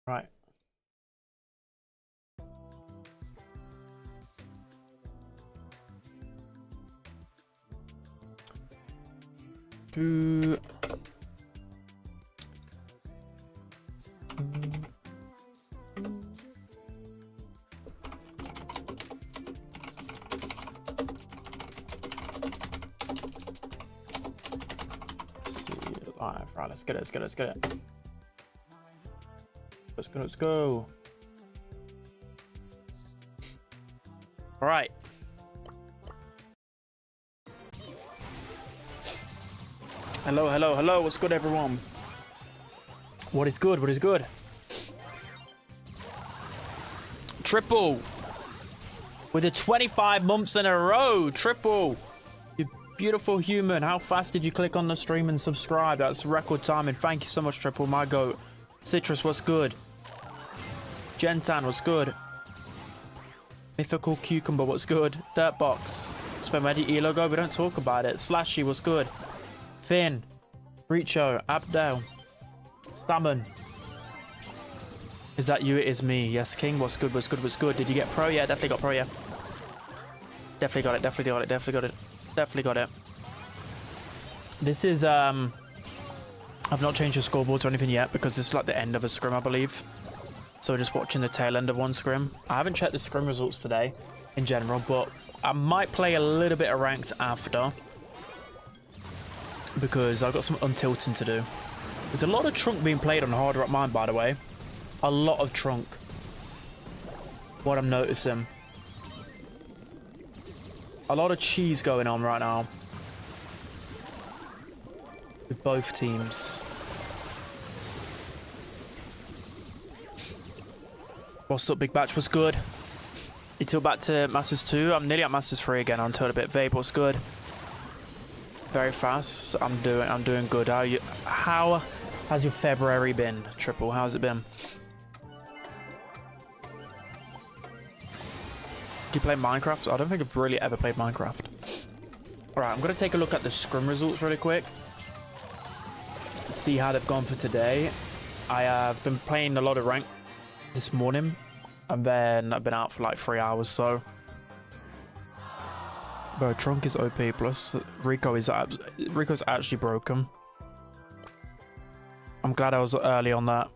Right. See live. Right, let's get it. Let's get it. Let's get it. Let's go. Let's go. All right. Hello, hello, hello. What's good, everyone? What is good? What is good? Triple. With the 25 months in a row. Triple. You beautiful human. How fast did you click on the stream and subscribe? That's record timing. Thank you so much, Triple. My goat. Citrus, what's good? Gentan, what's good? Mythical Cucumber, what's good? Dirtbox. Spamedi E-logo, we don't talk about it. Slashy, what's good? Finn. Richo. Abdel. Salmon. Is that you? It is me. Yes, King. What's good? What's good? What's good? Did you get pro? Yeah, definitely got pro, yeah. Definitely got it. Definitely got it. Definitely got it. Definitely got it. This is, I've not changed the scoreboard or anything yet because it's like the end of a scrim, I believe. So we're just watching the tail end of one scrim. I haven't checked the scrim results today in general, but I might play a little bit of ranked after because I've got some untilting to do. There's a lot of trunk being played on harder at mine, by the way. A lot of trunk. What I'm noticing. A lot of cheese going on right now. With both teams. What's up, Big Batch? What's good? You till back to Masters 2? I'm nearly at Masters 3 again until a bit. Vape, what's good? Very fast. I'm doing good. How has your February been, Triple? How's it been? Do you play Minecraft? I don't think I've really ever played Minecraft. Alright, I'm gonna take a look at the scrim results really quick. See how they've gone for today. I have been playing a lot of rank this morning, and then I've been out for like 3 hours. So, bro, trunk is OP. Plus, Rico's actually broken. I'm glad I was early on that.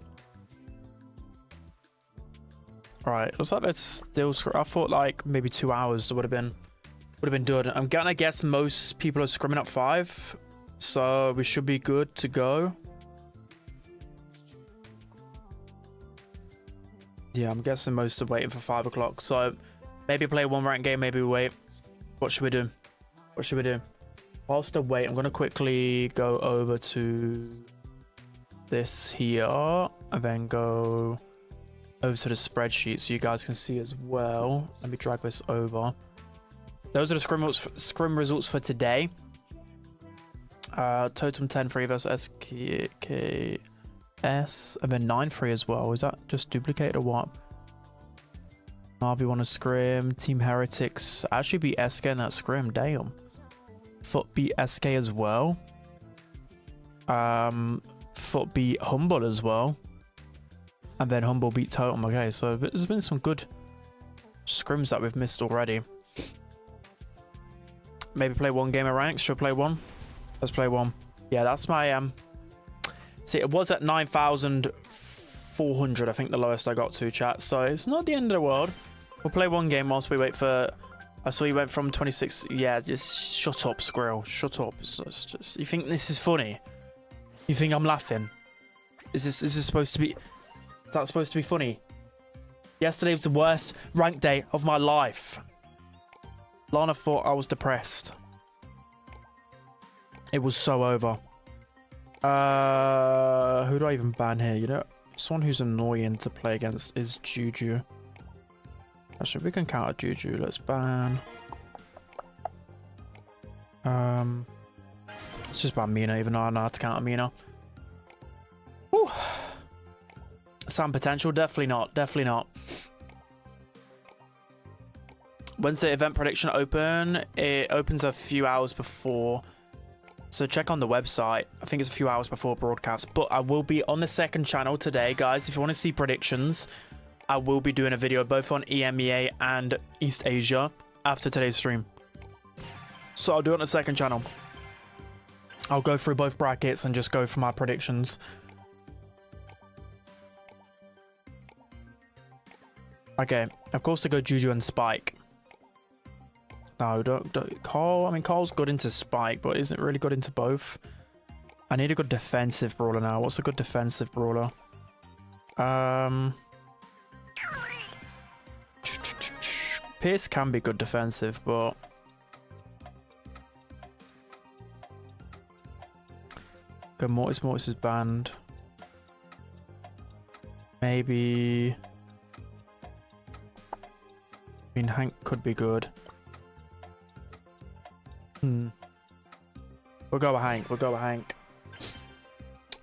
All right, looks like it's still. I thought like maybe 2 hours would have been good. I'm gonna guess most people are scrimming at 5, so we should be good to go. Yeah, I'm guessing most are waiting for 5 o'clock. So maybe play one rank game, maybe wait. What should we do? What should we do? Whilst I wait, I'm going to quickly go over to this here and then go over to the spreadsheet so you guys can see as well. Let me drag this over. Those are the scrim results for today. Totem 10-3 versus SKK. S and then 9-3 as well. Is that just duplicated or what? Marvy won a scrim. Team Heretics actually beat SK in that scrim. Damn. Foot beat SK as well. Foot beat Humble as well. And then Humble beat Totem. Okay, so there's been some good scrims that we've missed already. Maybe play one game of ranks. Should we play one? Let's play one. Yeah, that's my see, it was at 9,400, I think the lowest I got to, chat. So it's not the end of the world. We'll play one game whilst we wait for... I saw you went from 26... Yeah, just shut up, Squirrel. Shut up. It's just... You think this is funny? You think I'm laughing? Is this supposed to be... Is that supposed to be funny? Yesterday was the worst rank day of my life. Lana thought I was depressed. It was so over. Who do I even ban here? You know, someone who's annoying to play against is Juju. Actually, we can counter Juju. Let's ban. Let's just ban Mina, even though I know how to counter Mina. Whew. Sam potential? Definitely not. Definitely not. When's the event prediction open? It opens a few hours before So check on the website. I think it's a few hours before broadcast, but I will be on the second channel today, guys. If you want to see predictions, I will be doing a video both on EMEA and East Asia after today's stream. So I'll do it on the second channel. I'll go through both brackets and just go for my predictions. Okay, of course they go Juju and Spike. No, don't Carl. I mean, Carl's good into Spike, but isn't really good into both. I need a good defensive brawler now. What's a good defensive brawler? Pierce can be good defensive, but go Mortis. Mortis is banned. Maybe. I mean, Hank could be good. We'll go with Hank. We'll go with Hank.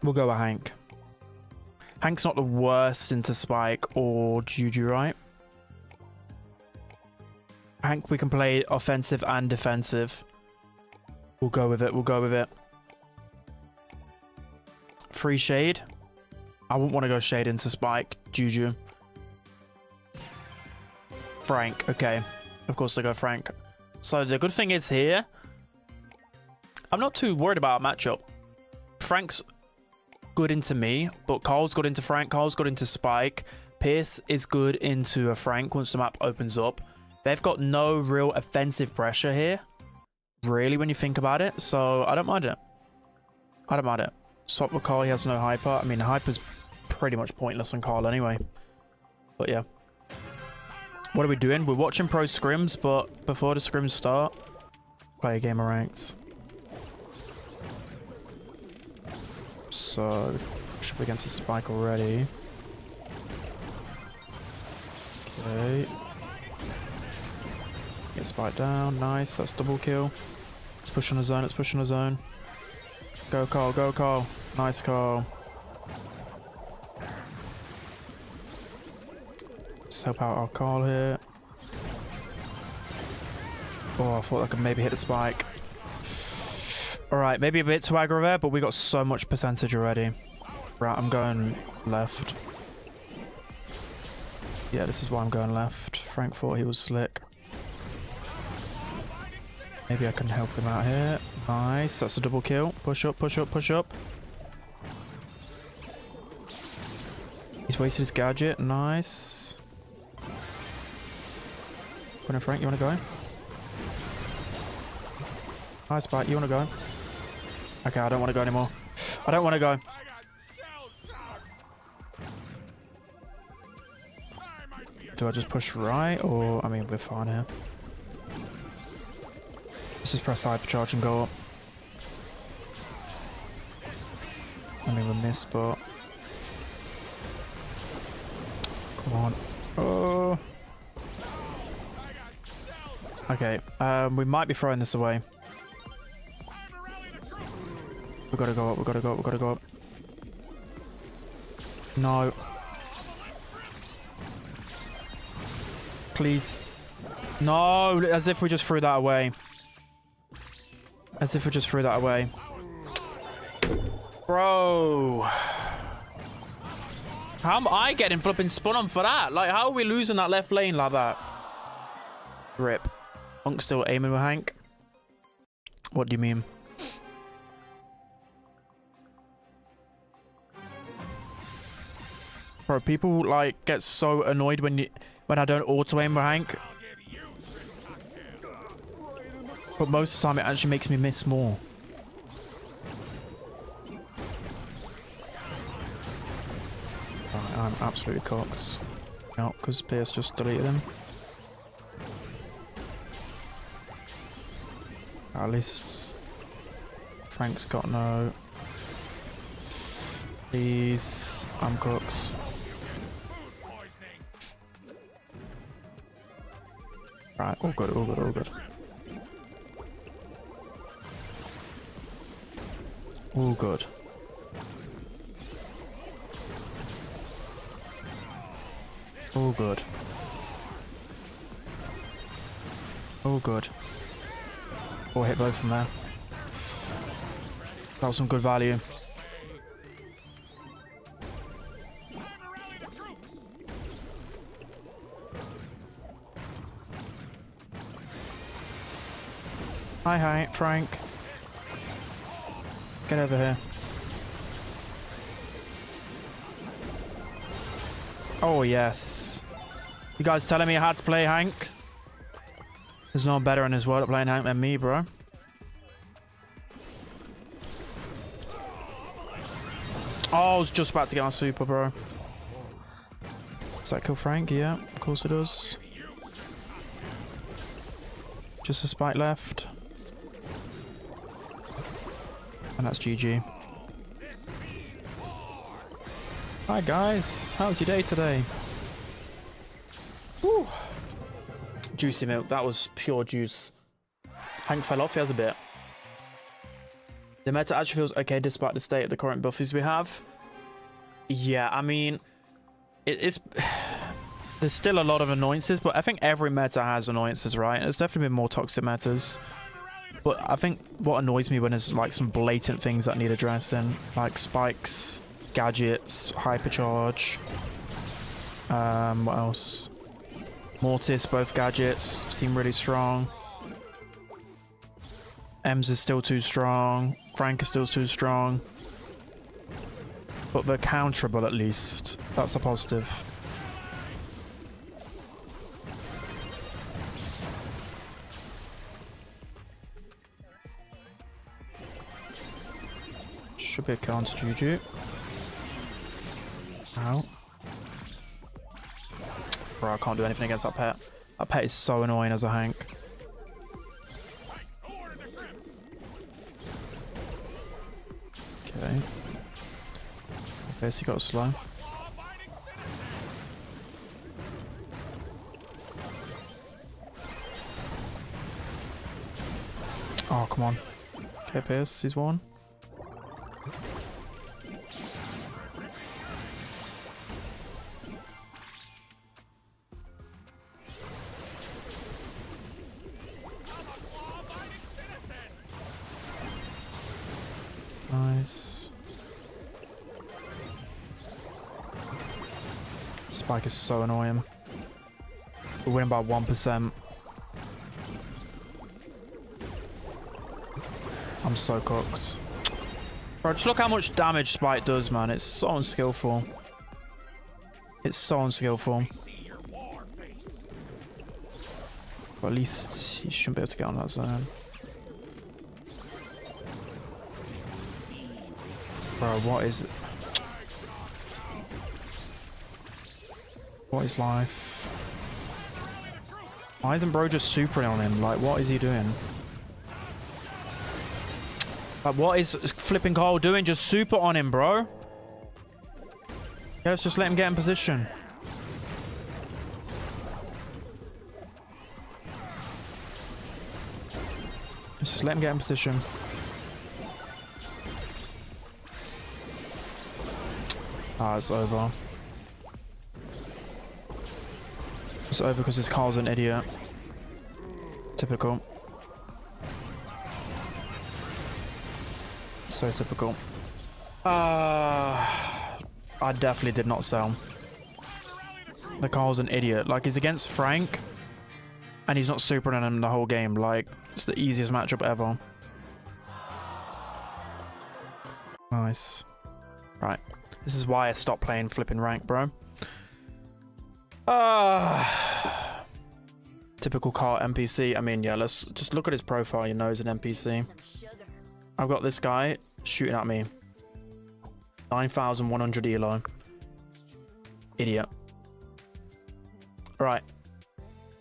We'll go with Hank. Hank's not the worst into Spike or Juju, right? Hank, we can play offensive and defensive. We'll go with it. We'll go with it. Free Shade. I wouldn't want to go Shade into Spike. Juju. Frank. Okay. Of course they go Frank. So the good thing is here, I'm not too worried about a matchup. Frank's good into me, but Carl's good into Frank. Carl's good into Spike. Pierce is good into a Frank once the map opens up. They've got no real offensive pressure here, really, when you think about it. So I don't mind it. I don't mind it. Swap with Carl, he has no hyper. I mean, hyper's pretty much pointless on Carl anyway. But yeah. What are we doing? We're watching pro scrims, but before the scrims start, play a game of ranks. So, should be against the Spike already. Okay. Get Spike down. Nice. That's double kill. Let's push on the zone. Let's push on the zone. Go, Carl. Go, Carl. Nice, Carl. Just help out our Carl here. Oh, I thought I could maybe hit the Spike. Alright, maybe a bit too aggro there, but we got so much percentage already. Right, I'm going left. Yeah, this is why I'm going left. Frank thought he was slick. Maybe I can help him out here. Nice, that's a double kill. Push up, push up, push up. He's wasted his gadget. Nice. Go on, Frank, you want to go? Hi, Spike, you want to go? Okay, I don't want to go anymore. I don't want to go. Do I just push right, or... I mean, we're fine here. Let's just press hypercharge and go up. I mean, we missed, but... Come on. Oh. Okay, we might be throwing this away. We gotta go up, we gotta go up, we gotta go up. No. Please. No, as if we just threw that away. As if we just threw that away. Bro. How am I getting flipping spun on for that? Like, how are we losing that left lane like that? Rip. Unk's still aiming with Hank. What do you mean? Bro, people like get so annoyed when I don't auto aim with Hank. But most of the time it actually makes me miss more. Right, I'm absolutely cocked. No, because Pierce just deleted him. At least Frank's got no. Please, I'm cooked. Right, all good, all good, all good. All good. All good. All good. Or hit both from there. That was some good value. Hi, Frank. Get over here. Oh, yes. You guys telling me how to play Hank? There's no one better in this world at playing Hank than me, bro. Oh, I was just about to get my super, bro. Does that kill Frank? Yeah, of course it does. Just a spike left. And that's GG. Hi guys, how's your day today? Woo. Juicy milk, that was pure juice. Hank fell off, he has a bit. The meta actually feels okay despite the state of the current buffies we have. Yeah, I mean, it's there's still a lot of annoyances, but I think every meta has annoyances, right? There's definitely been more toxic metas. But I think what annoys me when there's like some blatant things that need addressing, like spikes, gadgets, hypercharge. What else? Mortis, both gadgets seem really strong. Ems is still too strong. Frank is still too strong. But they're counterable at least. That's a positive. Should be a counter Juju. Ow. Bro, I can't do anything against that pet. That pet is so annoying as a Hank. Okay. Basically got slow. Oh, come on. Okay, Pierce, he's one. Nice. Spike is so annoying. We're winning by 1%. I'm so cooked. Bro, just look how much damage Spike does, man. It's so unskillful. It's so unskillful. But at least he shouldn't be able to get on that zone. Bro, what is... What is life? Why isn't bro just supering on him? Like, what is he doing? Like, what is flipping Carl doing? Just super on him, bro. Yeah, let's just let him get in position. Let's just let him get in position. Ah, it's over. It's over because this Carl's an idiot. Typical. So typical. I definitely did not sell. The Carl's an idiot. Like, he's against Frank, and he's not supering on him the whole game. Like, it's the easiest matchup ever. Nice. Right. This is why I stopped playing flipping rank, bro. Typical car NPC. I mean, yeah, let's just look at his profile. You know he's an NPC. I've got this guy shooting at me. 9,100 elo. Idiot. Right.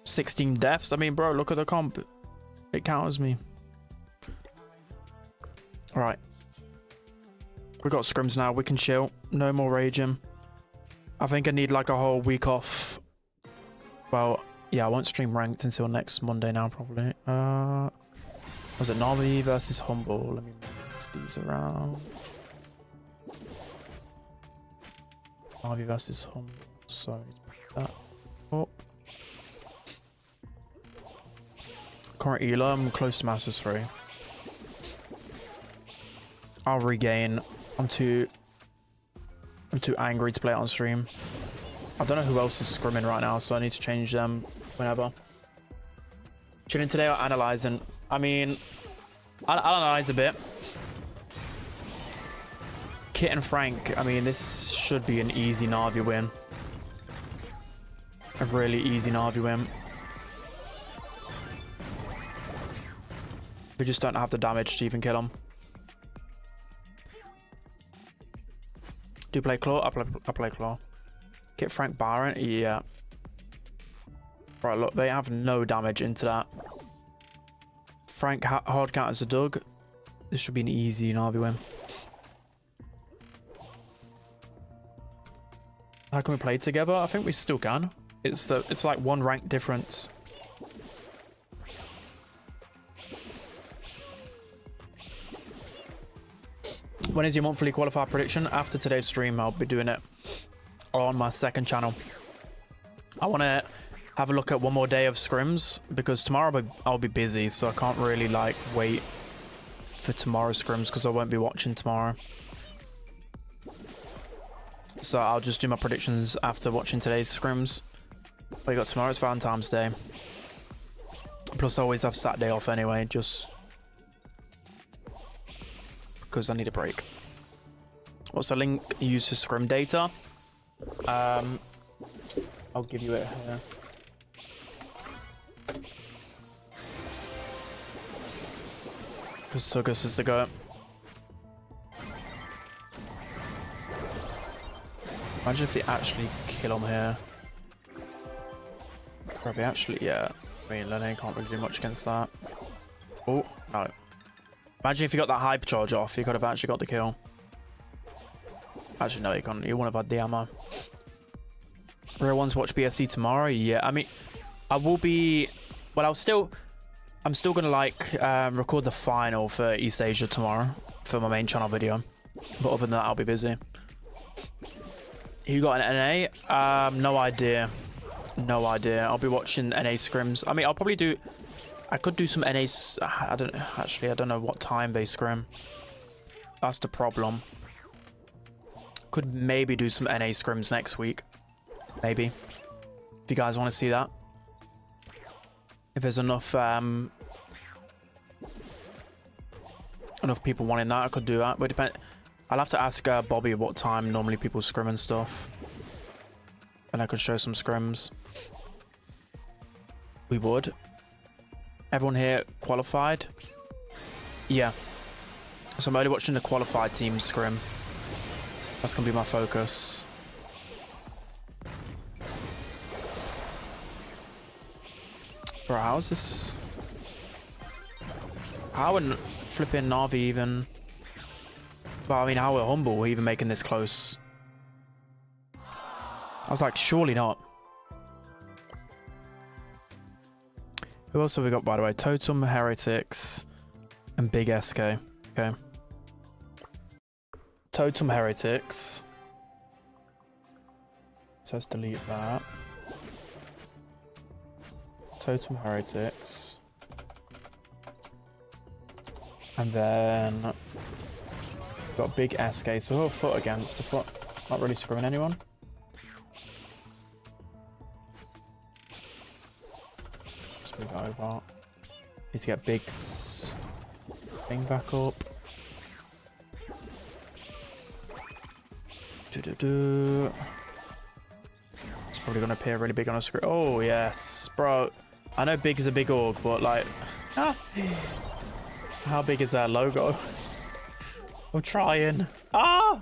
16 deaths. I mean, bro, look at the comp. It counters me. Alright. We got scrims now. We can chill. No more raging. I think I need like a whole week off. Well, yeah, I won't stream ranked until next Monday now, probably. Was it Navi versus Humble? Let me move these around. Navi versus Humble. So, that up. Current Elo, I'm close to Masters 3. I'll regain. I'm too angry to play it on stream. I don't know who else is scrimming right now, so I need to change them whenever. Chilling today or analyzing? I mean, I'll analyze a bit. Kit and Frank, I mean, this should be an easy Na'Vi win. A really easy Na'Vi win. We just don't have the damage to even kill him. Do you play Claw? I play Claw. Get Frank Baron? Yeah. Right, look, they have no damage into that. Frank hard counters a Doug. This should be an easy Na'Vi win. How can we play together? I think we still can. It's like 1 rank difference. When is your monthly qualifier prediction? After today's stream, I'll be doing it on my second channel. I want to have a look at one more day of scrims because tomorrow I'll be busy, so I can't really like wait for tomorrow's scrims because I won't be watching tomorrow. So I'll just do my predictions after watching today's scrims. What you got tomorrow? It's Valentine's Day. Plus I always have Saturday off anyway, just because I need a break. What's the link used for scrim data? I'll give you it here. Because Sugus is the goat. Imagine if they actually kill him here. Probably actually, yeah. I mean, Lenny can't really do much against that. Oh, no. Imagine if you got that hyper charge off, you could have actually got the kill. Actually, no, you can't. You wouldn't have had the ammo. Rare ones watch BSC tomorrow? Yeah, I mean, I will be... Well, I'm still going to, like, record the final for East Asia tomorrow for my main channel video. But other than that, I'll be busy. You got an NA? No idea. No idea. I'll be watching NA scrims. I mean, I'll probably do... I could do some NAs. I don't know what time they scrim. That's the problem. Could maybe do some NA scrims next week. Maybe. If you guys want to see that. If there's enough people wanting that, I could do that. But depend. I'll have to ask Bobby what time normally people scrim and stuff. And I could show some scrims. We would. Everyone here qualified? Yeah. So I'm only watching the qualified team scrim. That's going to be my focus. Bro, how's this? How are flipping Na'Vi even... Well, I mean, how are Humble even making this close? I was like, surely not. Who else have we got, by the way? Totem, Heretics, and Big SK. Okay. Totem, Heretics. So let's delete that. Totem, Heretics. And then... got Big SK. So who a foot against? A foot. Not really screwing anyone. Move that over. Need to get Big's thing back up. It's probably going to appear really big on a screen. Oh, yes. Bro, I know Big is a big org, but like... how big is that logo? I'm trying. Ah!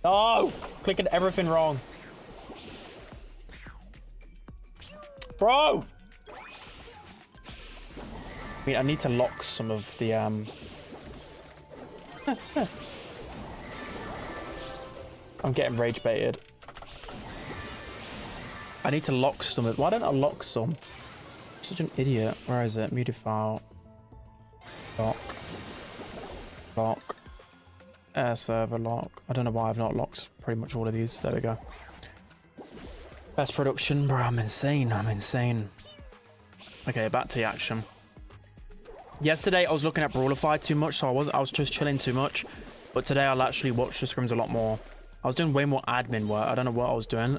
Oh! Clicking everything wrong. Bro! I mean, I need to lock some of the, I'm getting rage baited. I need to lock some of... Why don't I lock some? I'm such an idiot. Where is it? Media file. Lock. Lock. Air server lock. I don't know why I've not locked pretty much all of these. There we go. Best production, bro. I'm insane. I'm insane. Okay, back to the action. Yesterday I was looking at Brawlify too much, so I was just chilling too much. But today I'll actually watch the scrims a lot more. I was doing way more admin work. I don't know what I was doing.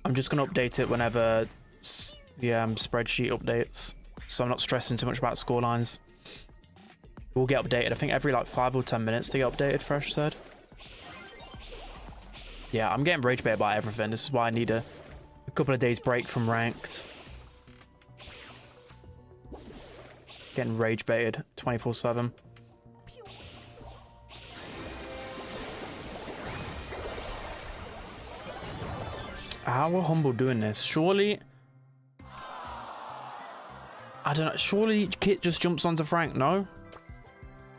I'm just gonna update it whenever the spreadsheet updates, so I'm not stressing too much about scorelines. We'll get updated. I think every like 5 or 10 minutes to get updated. Fresh said. Yeah, I'm getting rage baited by everything. This is why I need a couple of days break from ranked. Getting rage baited 24/7. How are Humble doing this? Surely, I don't know. Surely Kit just jumps onto Frank. No,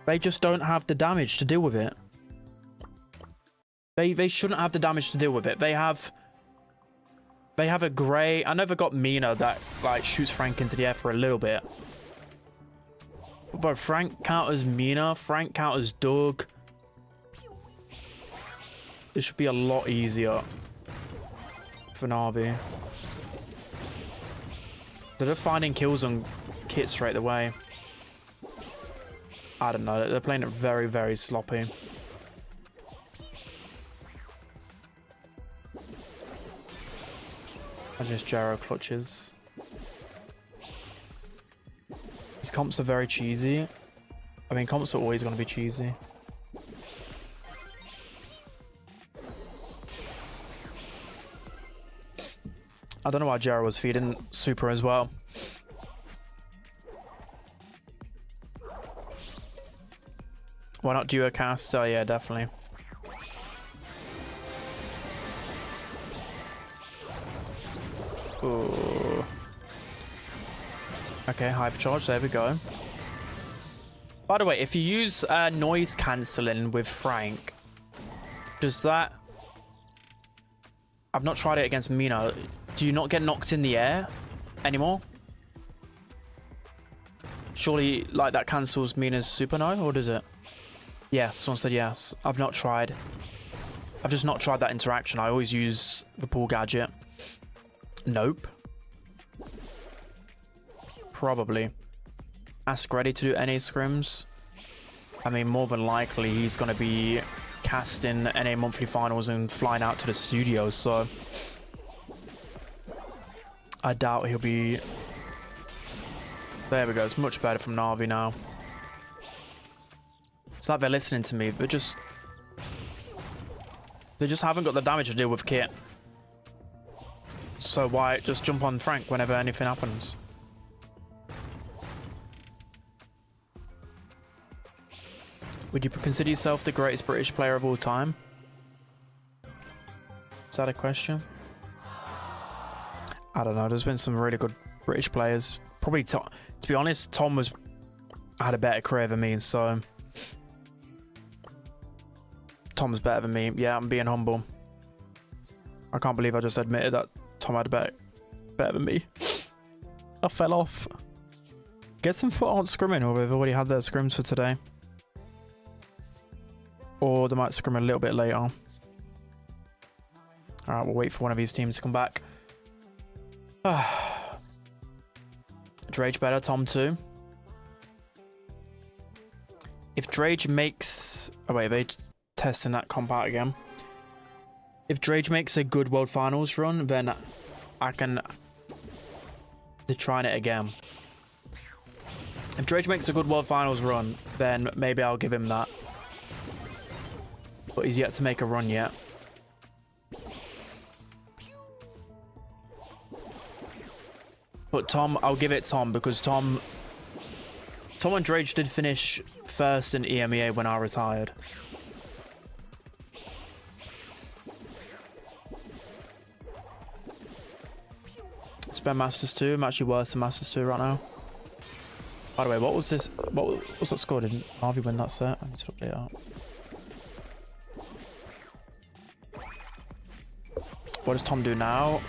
they just don't have the damage to deal with it. They shouldn't have the damage to deal with it. They have a Grey. I never got Mina that like shoots Frank into the air for a little bit. But Frank counters Mina. Frank counters Doug. This should be a lot easier for Navi. They're finding kills on Kit straight away. I don't know. They're playing it very, very sloppy. I just Gyro clutches. These comps are very cheesy. I mean, comps are always going to be cheesy. I don't know why Gyro was feeding Super as well. Why not duo cast? Oh yeah, definitely. Ooh. Okay, hypercharge, there we go. By the way, if you use noise cancelling with Frank, does that... I've not tried it against Mina. Do you not get knocked in the air anymore? Surely, like, that cancels Mina's super, no? Or does it? Yes, someone said yes. I've not tried. I've just not tried that interaction. I always use the pull gadget. Nope. Probably. Ask Ready to do NA scrims. I mean, more than likely, he's going to be casting NA monthly finals and flying out to the studios, so I doubt he'll be... There we go. It's much better from Navi now. It's like they're listening to me, but just... They just haven't got the damage to deal with Kit. So why just jump on Frank whenever anything happens? Would you consider yourself the greatest British player of all time? Is that a question? I don't know. There's been some really good British players. Probably Tom. To be honest, Tom had a better career than me, so Tom's better than me. Yeah, I'm being humble. I can't believe I just admitted that Tom had a better than me. I fell off. Get some foot on scrimming, or they've already had their scrims for today. Or they might scrim a little bit later. Alright, we'll wait for one of these teams to come back. Drage better, Tom too. If Drage makes... Oh wait, they testing that comp out again. If Drage makes a good World Finals run, then I can... They're trying it again. If Drage makes a good World Finals run, then maybe I'll give him that. But he's yet to make a run yet. But Tom, I'll give it Tom, because Tom and Drage did finish first in EMEA when I retired. Spend Masters 2. I'm actually worse than Masters 2 right now. By the way, what was this? What was that score? Didn't Harvey win that set? I need to update that. What does Tom do now?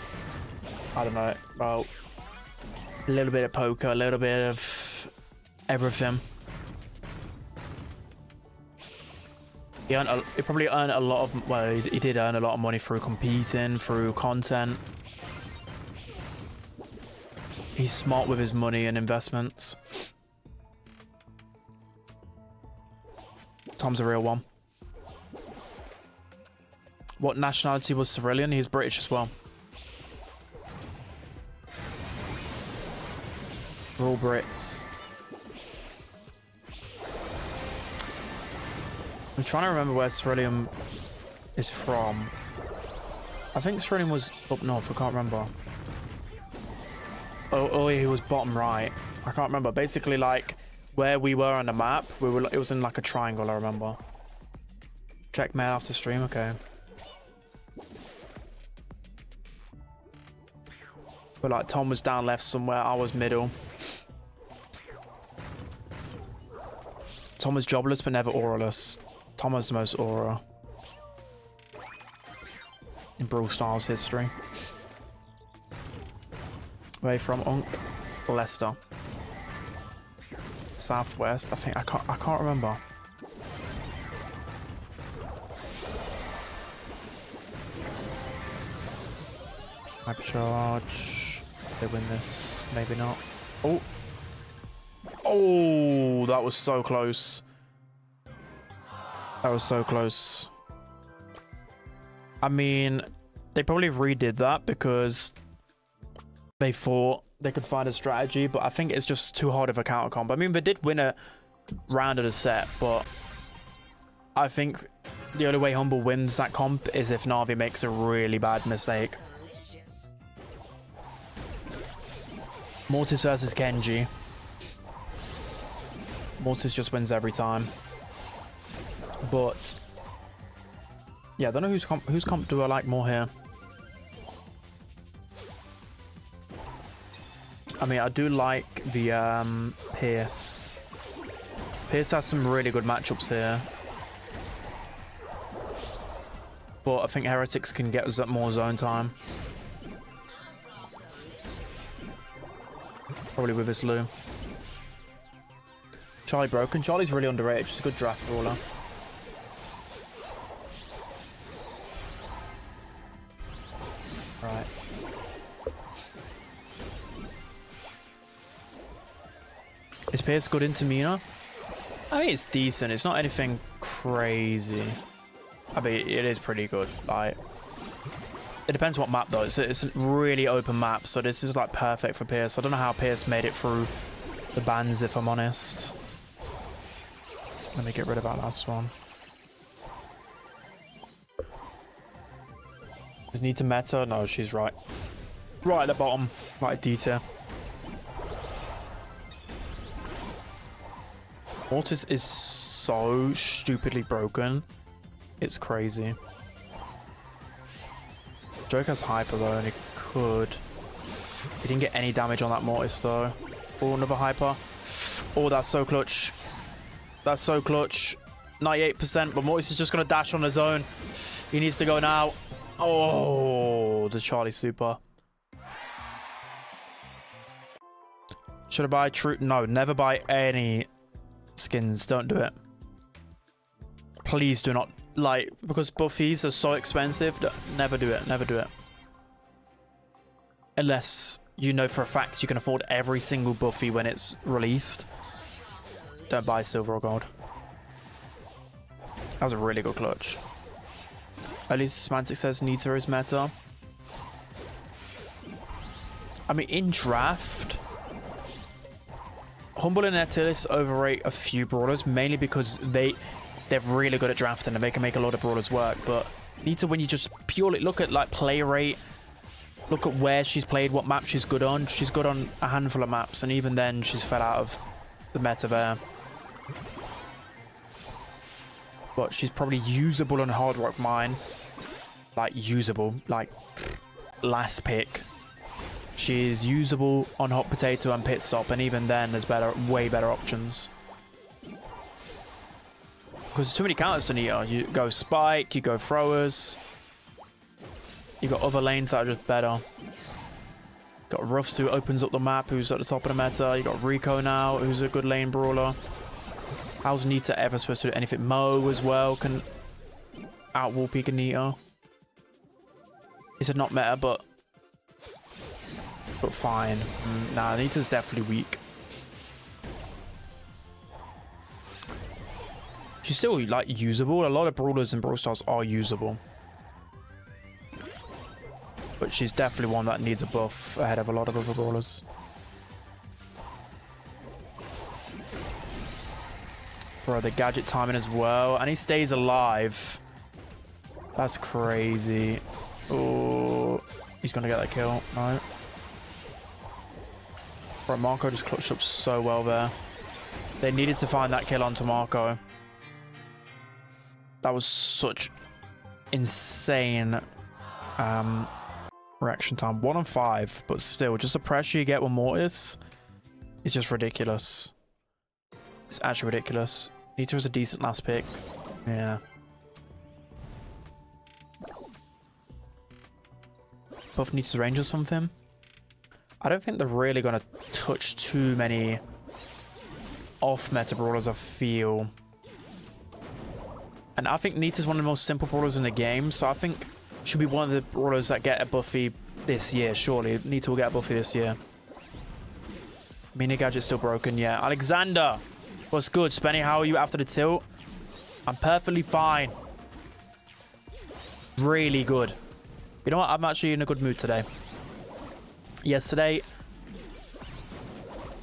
I don't know. Well, a little bit of poker, a little bit of everything. He probably earned a lot of... Well, he did earn a lot of money through competing, through content. He's smart with his money and investments. Tom's a real one. What nationality was Cerulean? He's British as well. We're all Brits. I'm trying to remember where Cerulean is from. I think Cerulean was up north. I can't remember. Oh, he was bottom right. I can't remember. Basically, like where we were on the map, it was in like a triangle. I remember. Check mail after stream. Okay. But like Tom was down left somewhere. I was middle. Tom was jobless but never auraless. Tom has the most aura in Brawl Stars history. Where from? Unk, Leicester, Southwest. I think I can't remember. Hyper charge. They win this, maybe not. Oh, that was so close. That was so close. I mean, they probably redid that because they thought they could find a strategy, but I think it's just too hard of a counter comp. I mean, they did win a round of the set, but I think the only way Humble wins that comp is if Na'Vi makes a really bad mistake. Mortis versus Genji. Mortis just wins every time. But yeah, I don't know whose comp do I like more here. I mean, I do like the Pierce. Pierce has some really good matchups here. But I think Heretics can get more zone time. Probably with this Lou. Charlie broken. Charlie's really underrated. She's a good draft brawler. Right. Is Pierce good into Mina? I mean, it's decent. It's not anything crazy. I mean, it is pretty good. Like, it depends what map though. It's a really open map, so this is like perfect for Pierce. I don't know how Pierce made it through the bans, if I'm honest. Let me get rid of that last one. Is Nita meta? No, she's right. Right at the bottom, like D tier. Mortis is so stupidly broken. It's crazy. Joke has hyper though, and he could. He didn't get any damage on that Mortis though. Oh, another hyper. Oh, that's so clutch. That's so clutch. 98%, but Mortis is just going to dash on his own. He needs to go now. Oh, the Charlie super. Should I buy true? No, never buy any skins. Don't do it. Please do not. Like, because buffies are so expensive. Never do it. Never do it. Unless you know for a fact you can afford every single buffy when it's released. Don't buy silver or gold. That was a really good clutch. At least Semantic says Nita is meta. I mean, in draft, Humble and Netilis overrate a few brawlers, mainly because they're really good at drafting and they can make a lot of brawlers work. But Nita, when you just purely look at like play rate, look at where she's played, what map she's good on. She's good on a handful of maps, and even then she's fell out of the meta there. But she's probably usable on Hard Rock Mine. Like, usable. Like, last pick. She's usable on Hot Potato and Pit Stop, and even then there's way better options. Because there's too many counters to Nita. You go Spike, you go Throwers. You got other lanes that are just better. Got Ruffs, who opens up the map, who's at the top of the meta. You got Rico now, who's a good lane brawler. How's Nita ever supposed to do anything? Mo as well can out-wall peek a Nita. He said not meta, but fine. Nah, Nita's definitely weak. She's still, like, usable. A lot of brawlers in Brawl Stars are usable. But she's definitely one that needs a buff ahead of a lot of other brawlers. Bro, the gadget timing as well. And he stays alive. That's crazy. Oh, he's going to get that kill. No. Bro, Marco just clutched up so well there. They needed to find that kill onto Marco. That was such insane reaction time. 1 on 5, but still, just the pressure you get with Mortis is just ridiculous. It's actually ridiculous. Nita was a decent last pick. Yeah. Buff Nita's range or something. I don't think they're really going to touch too many off-meta brawlers, I feel. And I think Nita's one of the most simple brawlers in the game, so I think she'll be one of the brawlers that get a buffy this year, surely. Nita will get a buffy this year. Mini gadget's still broken, yeah. Alexander! What's good? Spenny, how are you after the tilt? I'm perfectly fine. Really good. You know what? I'm actually in a good mood today. Yesterday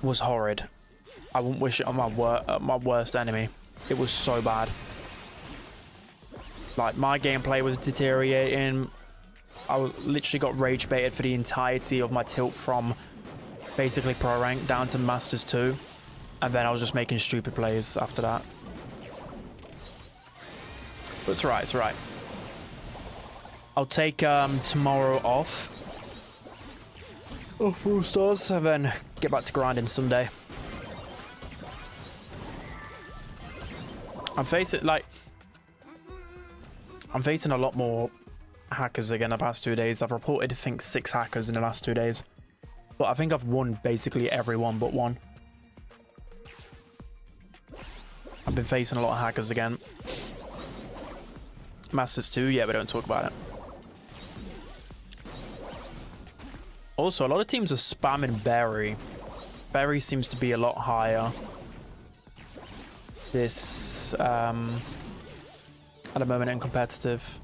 was horrid. I wouldn't wish it on my worst enemy. It was so bad. Like, my gameplay was deteriorating. I literally got rage baited for the entirety of my tilt from basically pro rank down to Masters 2. And then I was just making stupid plays after that. But it's alright, it's alright. I'll take tomorrow off. Oh, Brawl Stars, and then get back to grinding Sunday. I'm facing a lot more hackers again the past 2 days. I've reported, I think, 6 hackers in the last 2 days. But I think I've won basically every one but one. I've been facing a lot of hackers again. Masters 2, yeah, we don't talk about it. Also, a lot of teams are spamming Berry. Berry seems to be a lot higher. This, at the moment in competitive.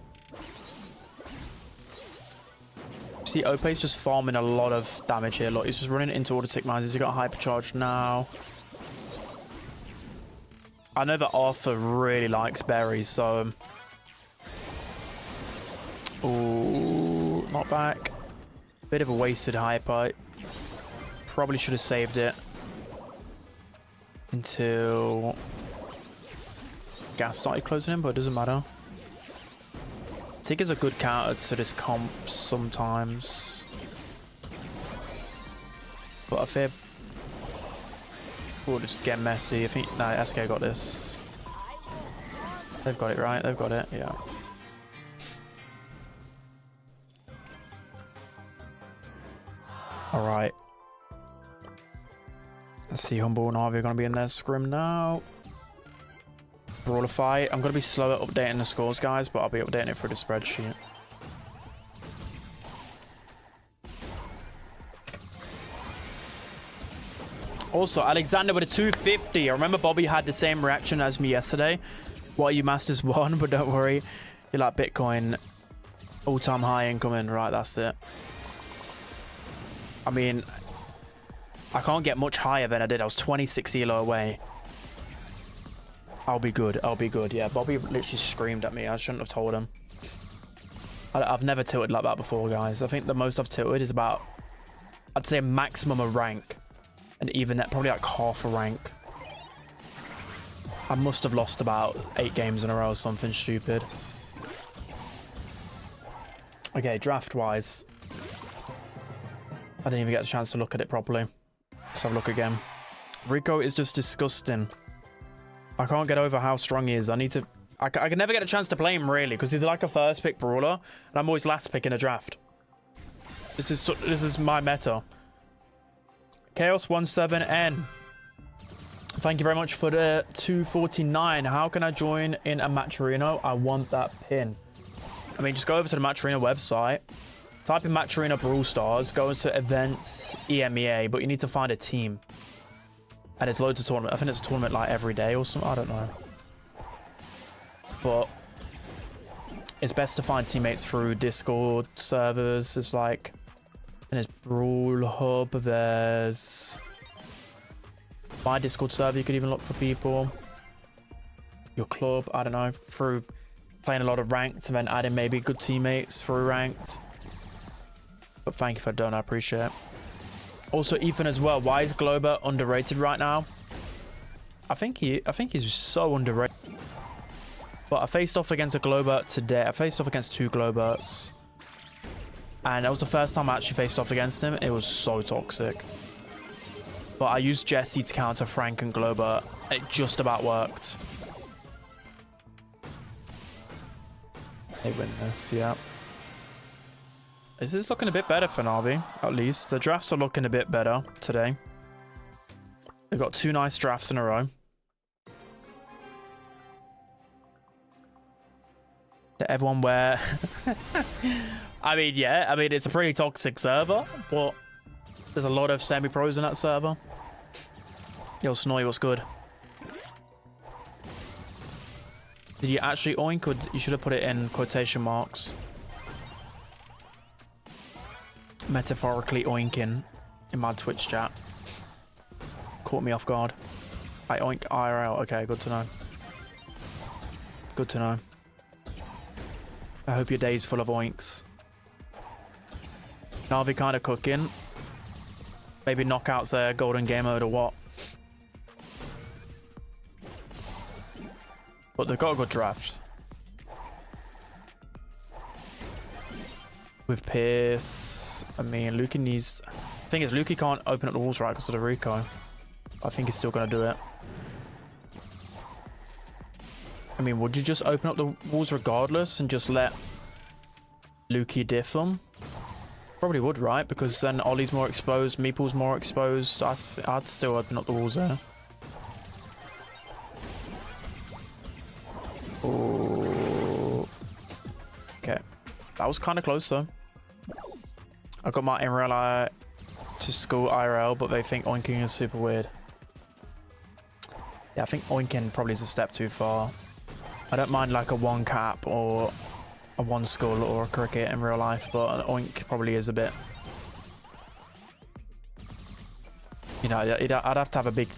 See, Ope's just farming a lot of damage here. Look, he's just running into auto tick mines. He's got hypercharge now. I know that Arthur really likes berries, so... Ooh, not back. Bit of a wasted hyper. Probably should have saved it until gas started closing in, but it doesn't matter. Tick is a good counter to this comp sometimes. But I fear... Oh, just get messy. I think... No, SK got this. They've got it, right? They've got it, yeah. Alright. Let's see, Humble and Harvey are going to be in their scrim now. Brawler fight. I'm going to be slow at updating the scores, guys, but I'll be updating it through the spreadsheet. Also, Alexander with a 250. I remember Bobby had the same reaction as me yesterday. What are you, Masters 1? But don't worry. You're like Bitcoin. All-time high incoming. Right, that's it. I mean, I can't get much higher than I did. I was 26 elo away. I'll be good. I'll be good. Yeah, Bobby literally screamed at me. I shouldn't have told him. I've never tilted like that before, guys. I think the most I've tilted is about, I'd say, a maximum of rank. And even that, probably like half a rank. I must have lost about 8 games in a row or something stupid. Okay, draft-wise. I didn't even get a chance to look at it properly. Let's have a look again. Rico is just disgusting. I can't get over how strong he is. I need to... I can never get a chance to play him, really, because he's like a first pick brawler, and I'm always last pick in a draft. This is my meta. Chaos17N. Thank you very much for the 249. How can I join in a match arena? I want that pin. I mean, just go over to the match arena website. Type in match arena Brawl Stars. Go into events, EMEA, but you need to find a team. And there's loads of tournaments. I think it's a tournament like every day or something. I don't know. but it's best to find teammates through Discord servers. There's like, and there's Brawl Hub, there's my Discord server, you could even look for people. Your club, I don't know, through playing a lot of ranked and then adding maybe good teammates through ranked. But thank you for doing, I appreciate it. Also, Ethan as well. Why is Glober underrated right now? I think he's so underrated. But I faced off against a Globert today. I faced off against 2 Globerts. And that was the first time I actually faced off against him. It was so toxic. But I used Jesse to counter Frank and Globert. It just about worked. They win this, yeah. This is looking a bit better for Navi, at least. The drafts are looking a bit better today. We've got 2 nice drafts in a row. Did everyone wear... I mean, yeah. I mean, it's a pretty toxic server, but there's a lot of semi-pros in that server. Yo, Snowy, what's good? Did you actually oink, or you should have put it in quotation marks? Metaphorically oinking in my Twitch chat. Caught me off guard. I oink IRL. Okay, good to know. Good to know. I hope your day's full of oinks. Navi kind of cooking. Maybe knockouts there, golden game mode or what. But they've got a good draft. With Pierce, I mean, Lukey needs... The thing is, Lukey can't open up the walls right because of the Rico. I think he's still going to do it. I mean, would you just open up the walls regardless and just let Lukey diff them? Probably would, right? Because then Ollie's more exposed, Meeple's more exposed. I'd still open up the walls there. Oh. Okay. That was kind of close, though. I got my in real life to school IRL, but they think oinking is super weird. Yeah, I think oinking probably is a step too far. I don't mind like a 1 cap or a 1 skull or a cricket in real life, but an oink probably is a bit... You know, I'd have to have a big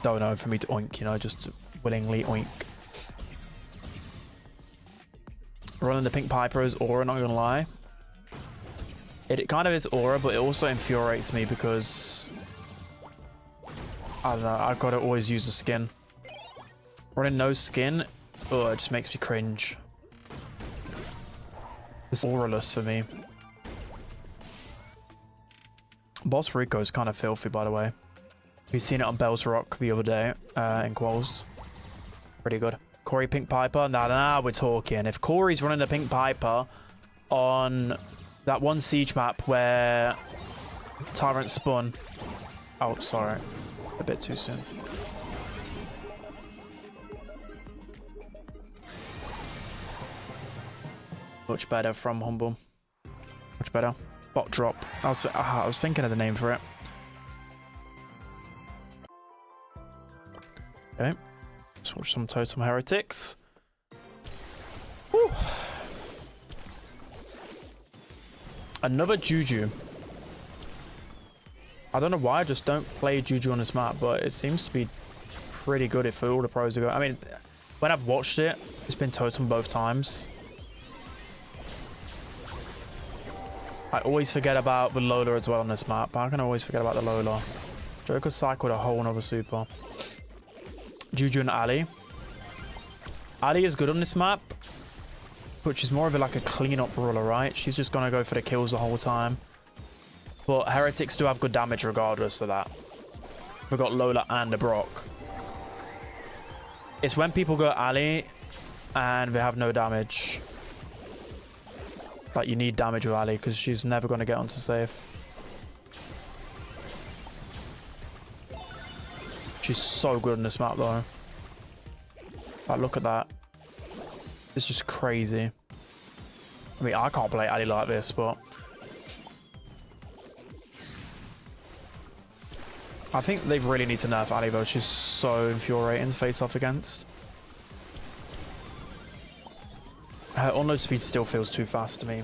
dono for me to oink, you know, just to willingly oink. Running the Pink Piper is aura, not gonna lie. It kind of is aura, but it also infuriates me because... I don't know, I've got to always use the skin. Running no skin, oh, it just makes me cringe. It's auraless for me. Boss Rico is kind of filthy, by the way. We've seen it on Bell's Rock the other day in Quals. Pretty good. Corey Pink Piper? Nah, we're talking. If Corey's running the Pink Piper on that one siege map where Tyrant spun... Oh, sorry. A bit too soon. Much better from Humble. Much better. Bot drop. I was thinking of the name for it. Okay. Let's watch some Totem Heretics. Whew. Another Juju. I don't know why I just don't play Juju on this map, but it seems to be pretty good if all the pros are going. I mean, when I've watched it, it's been Totem both times. I always forget about the Lola as well on this map. How can I always forget about the Lola? Joker cycled a whole nother super. Juju and Ali. Ali is good on this map, but she's more of like a clean-up ruler, right? She's just going to go for the kills the whole time. But Heretics do have good damage regardless of that. We've got Lola and a Brock. It's when people go Ali and they have no damage. Like, you need damage with Ali because she's never going to get onto safe. She's so good on this map, though. Like, look at that. It's just crazy. I mean, I can't play Ali like this, but... I think they really need to nerf Ali, though. She's so infuriating to face off against. Her unload speed still feels too fast to me.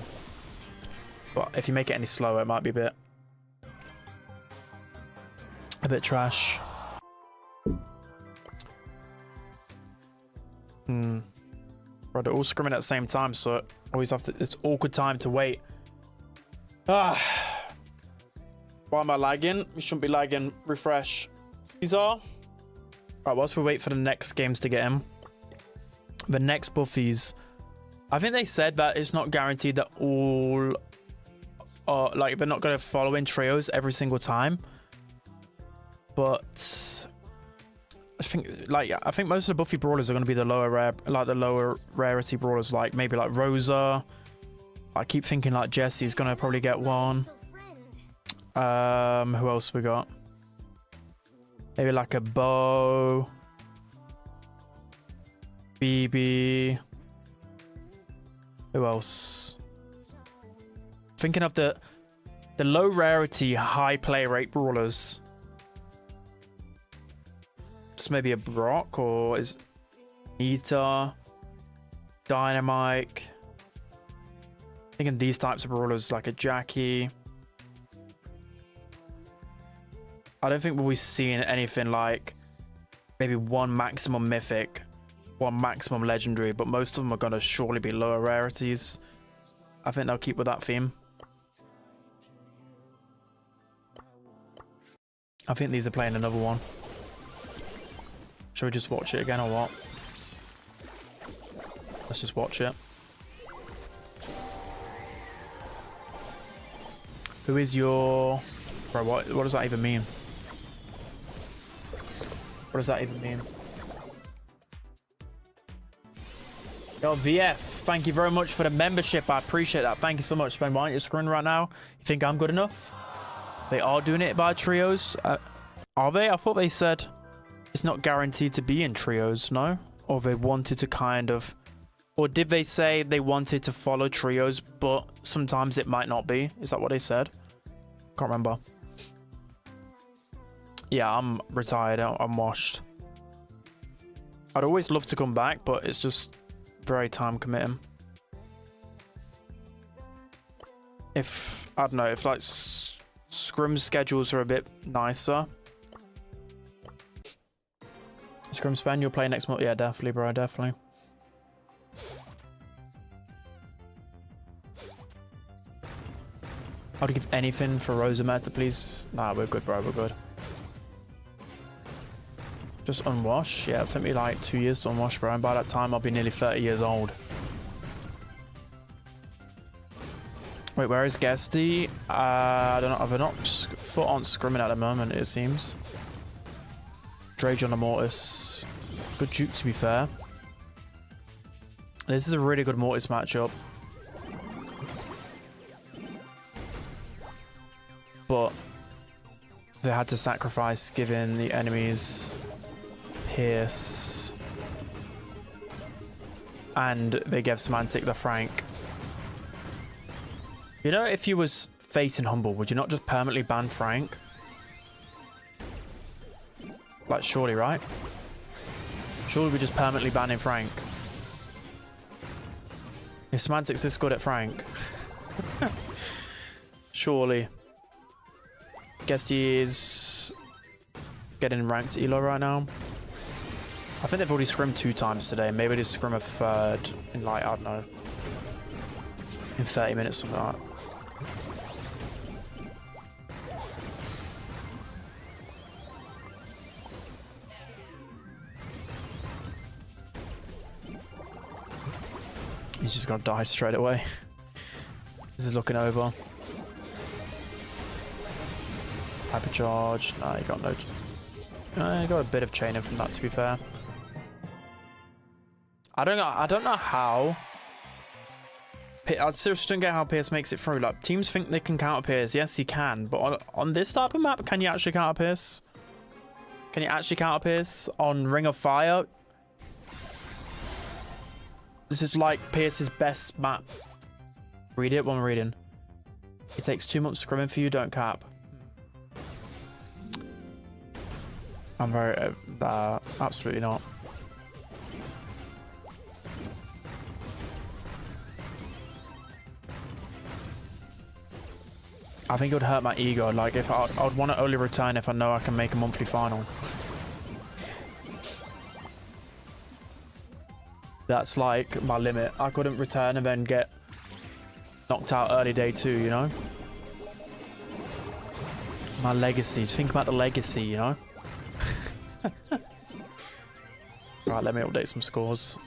But if you make it any slower, it might be a bit trash. Bro, they're all scrimming at the same time, so always have to. It's awkward time to wait. Why am I lagging? We shouldn't be lagging. Refresh. These are. Right, whilst we wait for the next games to get in, the next buffies. I think they said that it's not guaranteed that all like they're not going to follow in trios every single time, but I think most of the buffy brawlers are going to be the lower rarity brawlers, like maybe like Rosa. I keep thinking like Jesse's going to probably get one. Who else we got? Maybe like a Bo, BB. Who else? Thinking of the low rarity, high play rate brawlers. Just maybe a Brock, or is Nita, Dynamite. Thinking these types of brawlers, like a Jackie. I don't think we'll be seeing anything like maybe one maximum mythic, one maximum legendary, but most of them are going to surely be lower rarities. I think they'll keep with that theme. I think these are playing another one. Should we just watch it again or what? Let's just watch it. Who is your... Bro, what does that even mean? What does that even mean? Yo, VF, thank you very much for the membership. I appreciate that. Thank you so much. Spen, why aren't you screwing right now? You think I'm good enough? They are doing it by trios. Are they? I thought they said it's not guaranteed to be in trios, no? Or they wanted to kind of... Or did they say they wanted to follow trios, but sometimes it might not be? Is that what they said? Can't remember. Yeah, I'm retired. I'm washed. I'd always love to come back, but it's just very time committing. If, I don't know, if like Scrim schedules are a bit nicer. Scrim Span, you'll play next month? Yeah, definitely, bro, definitely. I'd give anything for Rosa Meta, please. Nah, we're good, bro, we're good. Just unwash? Yeah, it'll take me like 2 years to unwash, bro, and by that time I'll be nearly 30 years old. Wait, where is Guesty? I don't know. I've not foot on scrimming at the moment, it seems. Drage on the Mortis. Good juke, to be fair. This is a really good Mortis matchup. But they had to sacrifice giving the enemies Pierce. And they gave Semantic the Frank. You know, if you was facing Humble, would you not just permanently ban Frank? Like, surely, right? Surely we're just permanently banning Frank. If Semantic's this good at Frank. Surely. Guess he is getting ranked Elo right now. I think they've already scrimmed 2 times today. Maybe they scrim a third in like, I don't know, in 30 minutes, something like that. He's just gonna die straight away. This is looking over. Hypercharge. Nah, you got no. You got a bit of chaining from that, to be fair. I don't know how. I seriously don't get how Pierce makes it through. Like, teams think they can counter Pierce. Yes, he can. But on this type of map, can you actually counter Pierce? Can you actually counter Pierce on Ring of Fire? This is like Pierce's best map. Read it when we're reading. It takes 2 months scrimming for you, don't cap. I'm very... absolutely not. I think it would hurt my ego. Like, if I'd want to only return if I know I can make a monthly final. That's like my limit. I couldn't return and then get knocked out early day 2, you know? My legacy. Just think about the legacy, you know? Right, let me update some scores.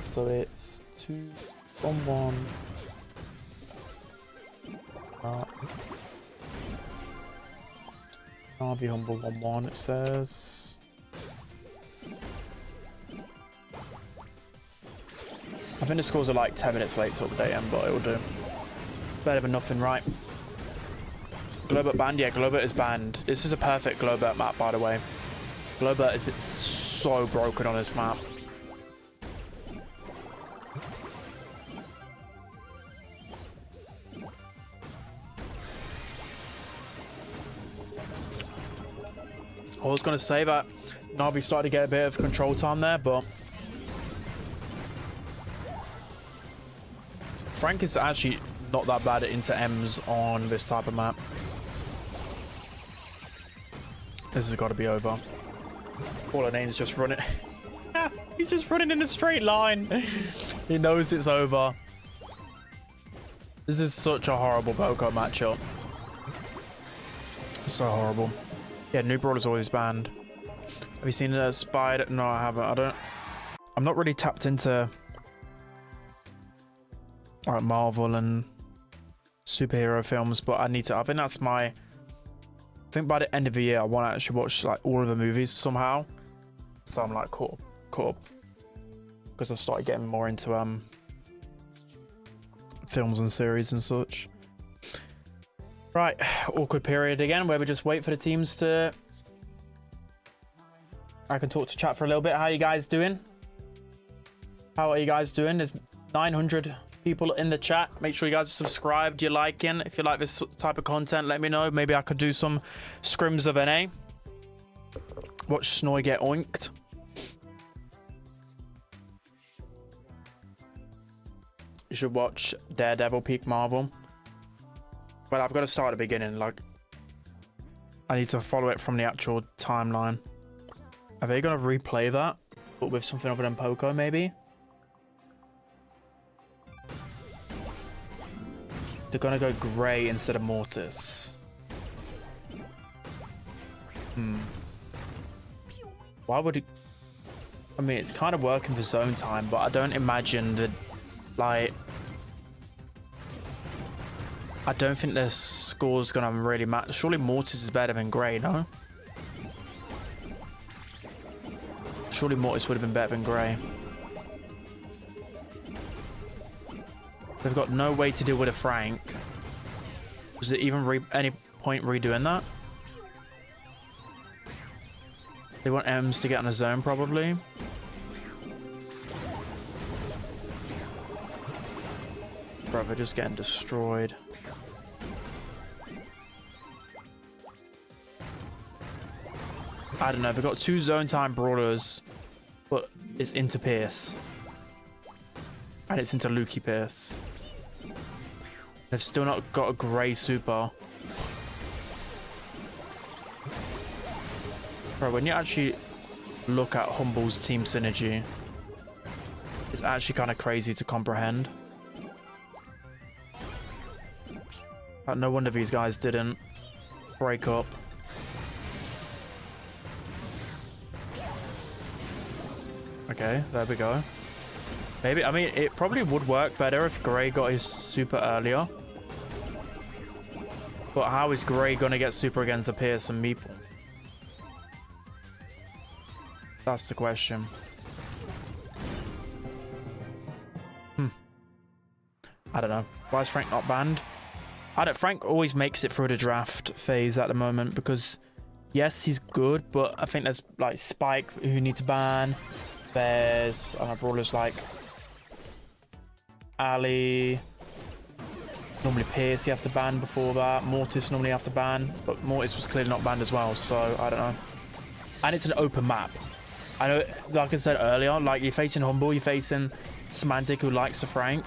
So it's 2-1-1. I'll be humble 1-1, it says. I think the scores are like 10 minutes late to update them, but it'll do. Better than nothing, right? Globert banned? Yeah, Globert is banned. This is a perfect Globert map, by the way. Globert is so broken on this map. I was going to say that Navi started to get a bit of control time there, but Frank is actually not that bad at into M's on this type of map. This has got to be over. All name's just running. He's just running in a straight line. He knows it's over. This is such a horrible Boko matchup. So horrible. Yeah, new Brawl is always banned. Have you seen a spider? No, I haven't. I'm not really tapped into like Marvel and superhero films, but I need to. I think that's my. I think by the end of the year, I want to actually watch like all of the movies somehow. So I'm like caught up because I've started getting more into films and series and such. Right, awkward period again where we just wait for the teams to. I can talk to chat for a little bit. How are you guys doing? How are you guys doing? There's 900 people in the chat. Make sure you guys are subscribed. You're liking. If you like this type of content, let me know. Maybe I could do some scrims of NA. Watch Snoy get oinked. You should watch Daredevil Peak Marvel. But I've got to start at the beginning. Like, I need to follow it from the actual timeline. Are they going to replay that? But with something other than Poco, maybe? They're going to go Grey instead of Mortis. Why would it... I mean, it's kind of working for zone time, but I don't imagine that, like... I don't think the score's going to really matter. Surely Mortis is better than Grey, no? Surely Mortis would have been better than Grey. They've got no way to deal with a Frank. Was it even any point redoing that? They want Ems to get on a zone, probably. Bro, they're just getting destroyed. I don't know. They've got 2 zone time brawlers, but it's into Pierce. And it's into Lukey Pierce. They've still not got a Grey super. Bro, when you actually look at Humble's team synergy, it's actually kind of crazy to comprehend. Like, no wonder these guys didn't break up. Okay, there we go. Maybe, I mean, it probably would work better if Grey got his super earlier. But how is Grey gonna get super against a Pierce and Meeple? That's the question. I don't know. Why is Frank not banned? Frank always makes it through the draft phase at the moment because, yes, he's good, but I think there's like Spike who need to ban. There's brawlers like Ali. Normally Pierce you have to ban before that. Mortis normally have to ban, but Mortis was clearly not banned as well, so I don't know. And it's an open map. I know, like I said earlier, like you're facing Humble, you're facing Semantic who likes the Frank.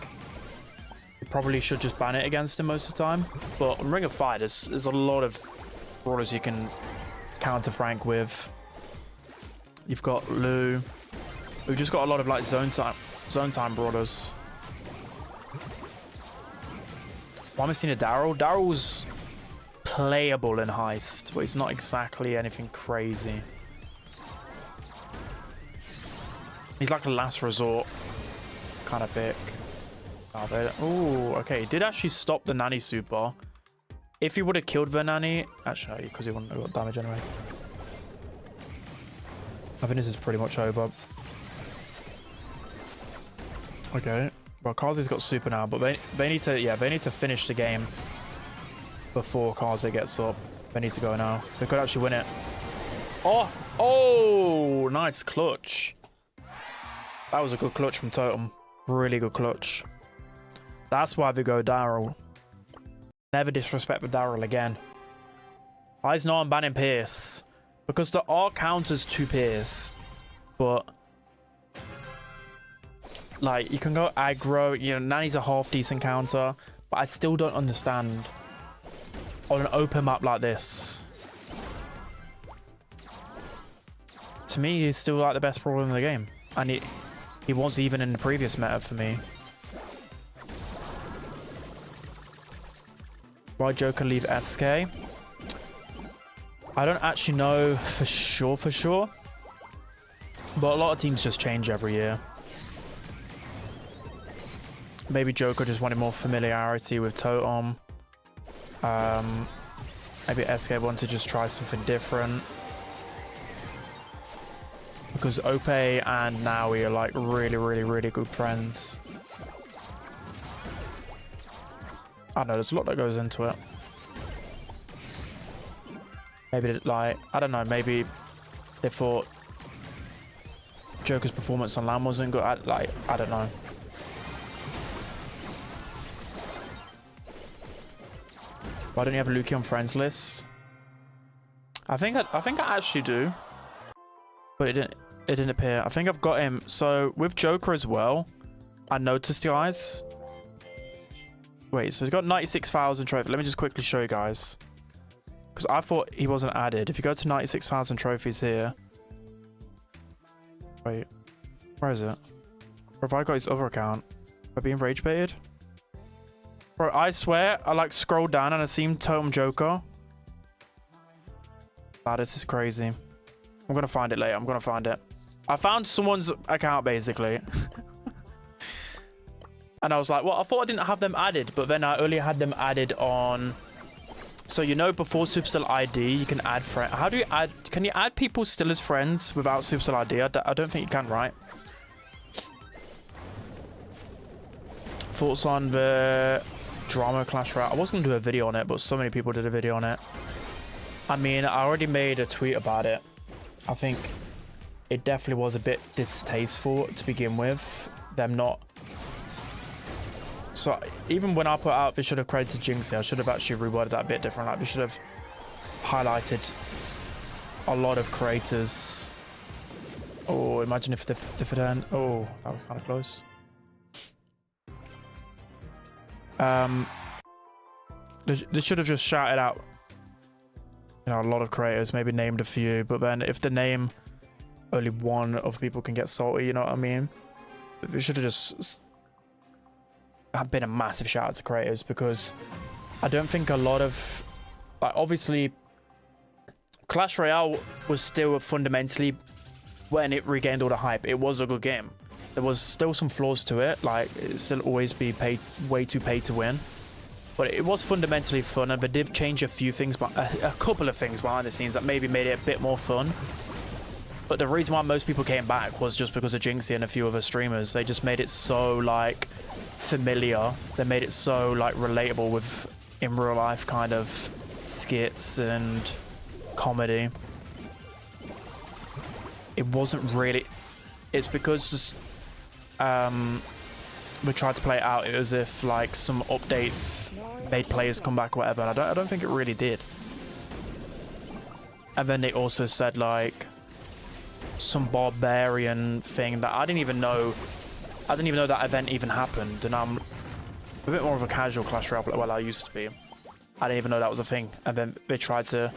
You probably should just ban it against him most of the time. But on Ring of Fire, there's a lot of brawlers you can counter Frank with. You've got Lou. We've just got a lot of like zone time brawlers. Why am I seeing a Daryl? Daryl's playable in Heist, but he's not exactly anything crazy. He's like a last resort kind of pick. Oh, okay. He did actually stop the Nanny super. If he would have killed the Nanny, actually, because he wouldn't have got damage anyway. I think this is pretty much over. Okay. Well, Kazi's got super now, but they need to, yeah, they need to finish the game before Kazi gets up. They need to go now. They could actually win it. Oh, nice clutch. That was a good clutch from Totem. Really good clutch. That's why they go Daryl. Never disrespect the Daryl again. I know I'm banning Pierce because there are counters to Pierce, but like you can go aggro. You know, Nanny's a half decent counter, but I still don't understand on an open map like this. To me, he's still like the best brawler in the game, and he was even in the previous meta for me. Why Joker leave SK? I don't actually know for sure. But a lot of teams just change every year. Maybe Joker just wanted more familiarity with Totem. Maybe SK wanted to just try something different. Because Ope and Naui are like really good friends. I don't know, there's a lot that goes into it. Maybe, like, I don't know, maybe they thought Joker's performance on LAN wasn't good. I don't know. Why don't you have Luki on friends list? I think I actually do. But it didn't appear. I think I've got him. So with Joker as well, I noticed, guys. Wait, so he's got 96,000 trophies. Let me just quickly show you guys. Because I thought he wasn't added. If you go to 96,000 trophies here. Wait, where is it? Or have I got his other account? Am I being rage baited? Bro, I swear, I like scrolled down and I seen Totem Joker. Wow, this is crazy. I'm gonna find it later. I'm gonna find it. I found someone's account basically. And I was like, well, I thought I didn't have them added, but then I only had them added on. So, you know, before Supercell ID, you can add friends. How do you add? Can you add people still as friends without Supercell ID? I don't think you can, right? Thoughts on the drama Clash Royale? I was going to do a video on it, but so many people did a video on it. I mean, I already made a tweet about it. I think it definitely was a bit distasteful to begin with. Them not. So even when I put out, they should have credited Jinxie. I should have actually reworded that a bit different. Like, we should have highlighted a lot of creators. Oh, imagine if it end. Oh, that was kind of close. They should have just shouted out, you know, a lot of creators, maybe named a few. But then if the name only one of people can get salty, you know what I mean? They should have just been a massive shout out to creators, because I don't think a lot of, like, obviously Clash Royale was still fundamentally, when it regained all the hype, it was a good game. There was still some flaws to it, like it still always be way too paid to win, but it was fundamentally fun, and they did change a few things, but a couple of things behind the scenes that maybe made it a bit more fun. But the reason why most people came back was just because of Jinxie and a few other streamers. They just made it so like familiar. They made it so like relatable with in real life kind of skits and comedy. It wasn't really. It's because we tried to play it out as if like some updates made players come back or whatever. And I don't think it really did. And then they also said like some barbarian thing that I didn't even know that event even happened, and a bit more of a casual Clash Royale player. Well, I used to be. I didn't even know that was a thing. And then they tried to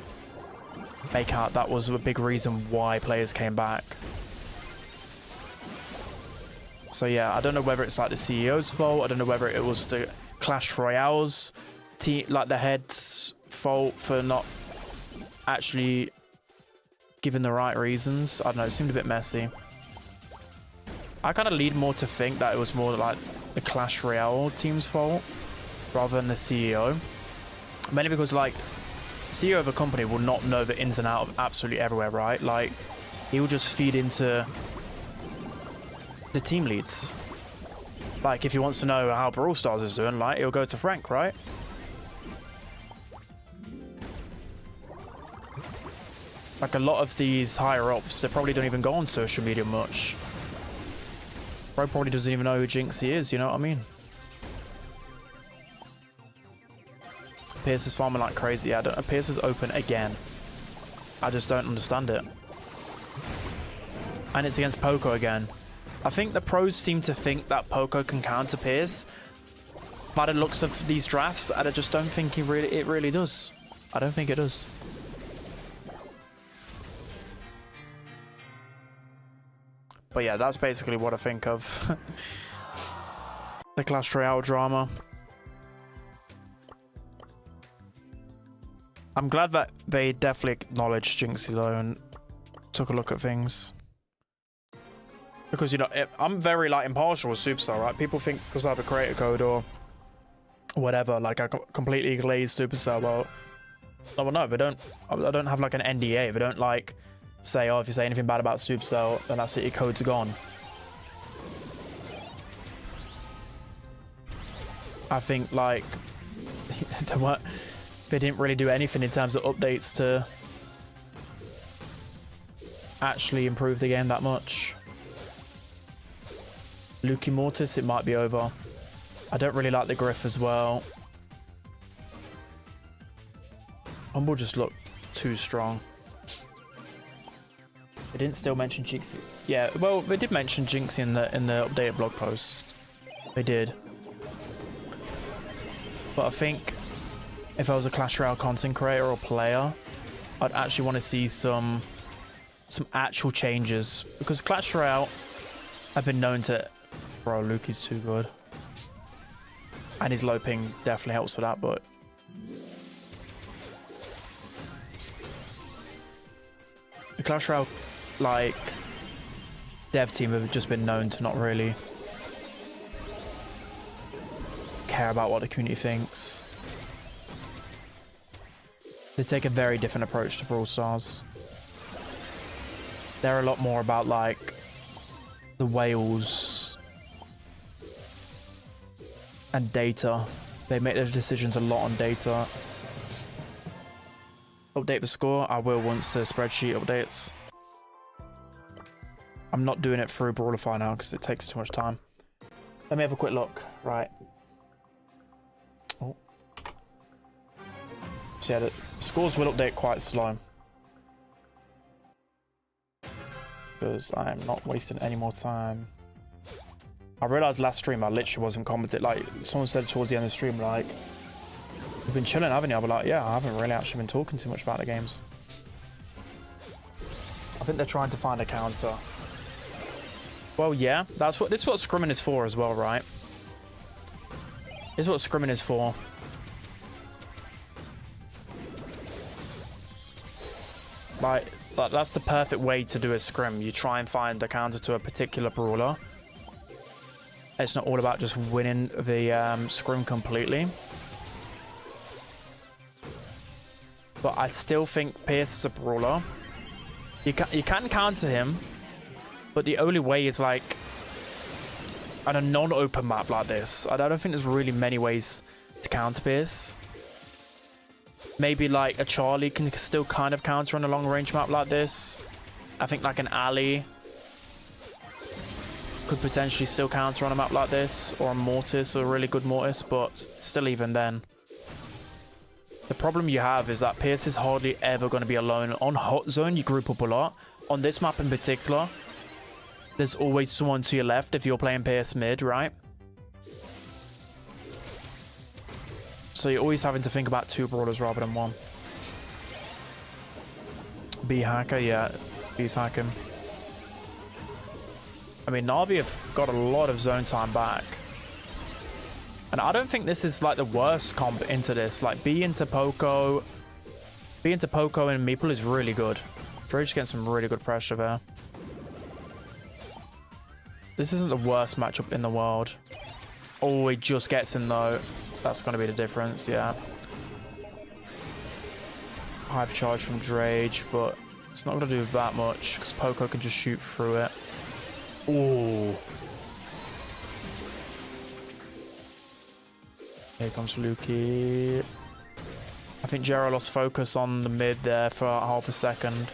make out that was a big reason why players came back. So yeah, I don't know whether it's like the CEO's fault. I don't know whether it was the Clash Royale's team, like the head's fault for not actually giving the right reasons. I don't know, it seemed a bit messy. I kind of lead more to think that it was more like the Clash Royale team's fault rather than the CEO. Mainly because like CEO of a company will not know the ins and outs of absolutely everywhere, right? Like he will just feed into the team leads. Like if he wants to know how Brawl Stars is doing, like he'll go to Frank, right? Like a lot of these higher ups, they probably don't even go on social media much. Bro probably doesn't even know who Jinxie is, you know what I mean? Pierce is farming like crazy. I don't know. Pierce is open again. I just don't understand it. And it's against Poco again. I think the pros seem to think that Poco can counter Pierce. By the looks of these drafts, and I just don't think it really does. I don't think it does. But yeah, that's basically what I think of the Clash Royale drama. I'm glad that they definitely acknowledged Jinxie though and took a look at things. Because, you know, I'm very, like, impartial with Supercell, right? People think because I have a creator code or whatever, like, I completely glaze Supercell. Well, no, they don't. I don't have, like, an NDA. They don't, like, say, oh, if you say anything bad about Supercell, then that's it, your code's gone. I think, like, they didn't really do anything in terms of updates to actually improve the game that much. Lucky Mortis, it might be over. I don't really like the Griff as well. Humble just looked too strong. They didn't still mention Jinxie. Yeah, well, they did mention Jinxie in the updated blog post. They did. But I think if I was a Clash Royale content creator or player, I'd actually want to see some actual changes. Because Clash Royale have been known to... Bro, Luki's too good. And his low ping definitely helps with that, but... The Clash Royale, like, dev team have just been known to not really care about what the community thinks. They take a very different approach to Brawl Stars. They're a lot more about, like, the whales and data. They make their decisions a lot on data. Update the score. I will once the spreadsheet updates. I'm not doing it through Brawlify now because it takes too much time. Let me have a quick look. Right. Oh. So yeah, the scores will update quite slow. Because I'm not wasting any more time. I realized last stream I literally wasn't commenting. Like, someone said towards the end of the stream, like, you've been chilling, haven't you? I'll be like, yeah, I haven't really actually been talking too much about the games. I think they're trying to find a counter. Well, yeah, this is what scrimming is for as well, right? This is what scrimming is for. Like, that's the perfect way to do a scrim. You try and find a counter to a particular brawler. It's not all about just winning the scrim completely. But I still think Pierce is a brawler. You can counter him, but the only way is like on a non-open map like this. I don't think there's really many ways to counter Pierce. Maybe like a Charlie can still kind of counter on a long-range map like this. I think like an Ali could potentially still counter on a map like this, or a Mortis, a really good Mortis, but still even then. The problem you have is that Pierce is hardly ever going to be alone. On Hot Zone, you group up a lot. On this map in particular, there's always someone to your left if you're playing Pierce mid, right? So you're always having to think about 2 brawlers rather than 1. B hacker, yeah. B's hacking. I mean, Na'Vi have got a lot of zone time back. And I don't think this is like the worst comp into this. Like B into Poco and Meeple is really good. Drake's getting some really good pressure there. This isn't the worst matchup in the world. Oh, he just gets in though. That's going to be the difference, yeah. Hypercharge from Drage, but it's not going to do that much because Poco can just shoot through it. Ooh. Here comes Lukey. I think Jero lost focus on the mid there for half a second.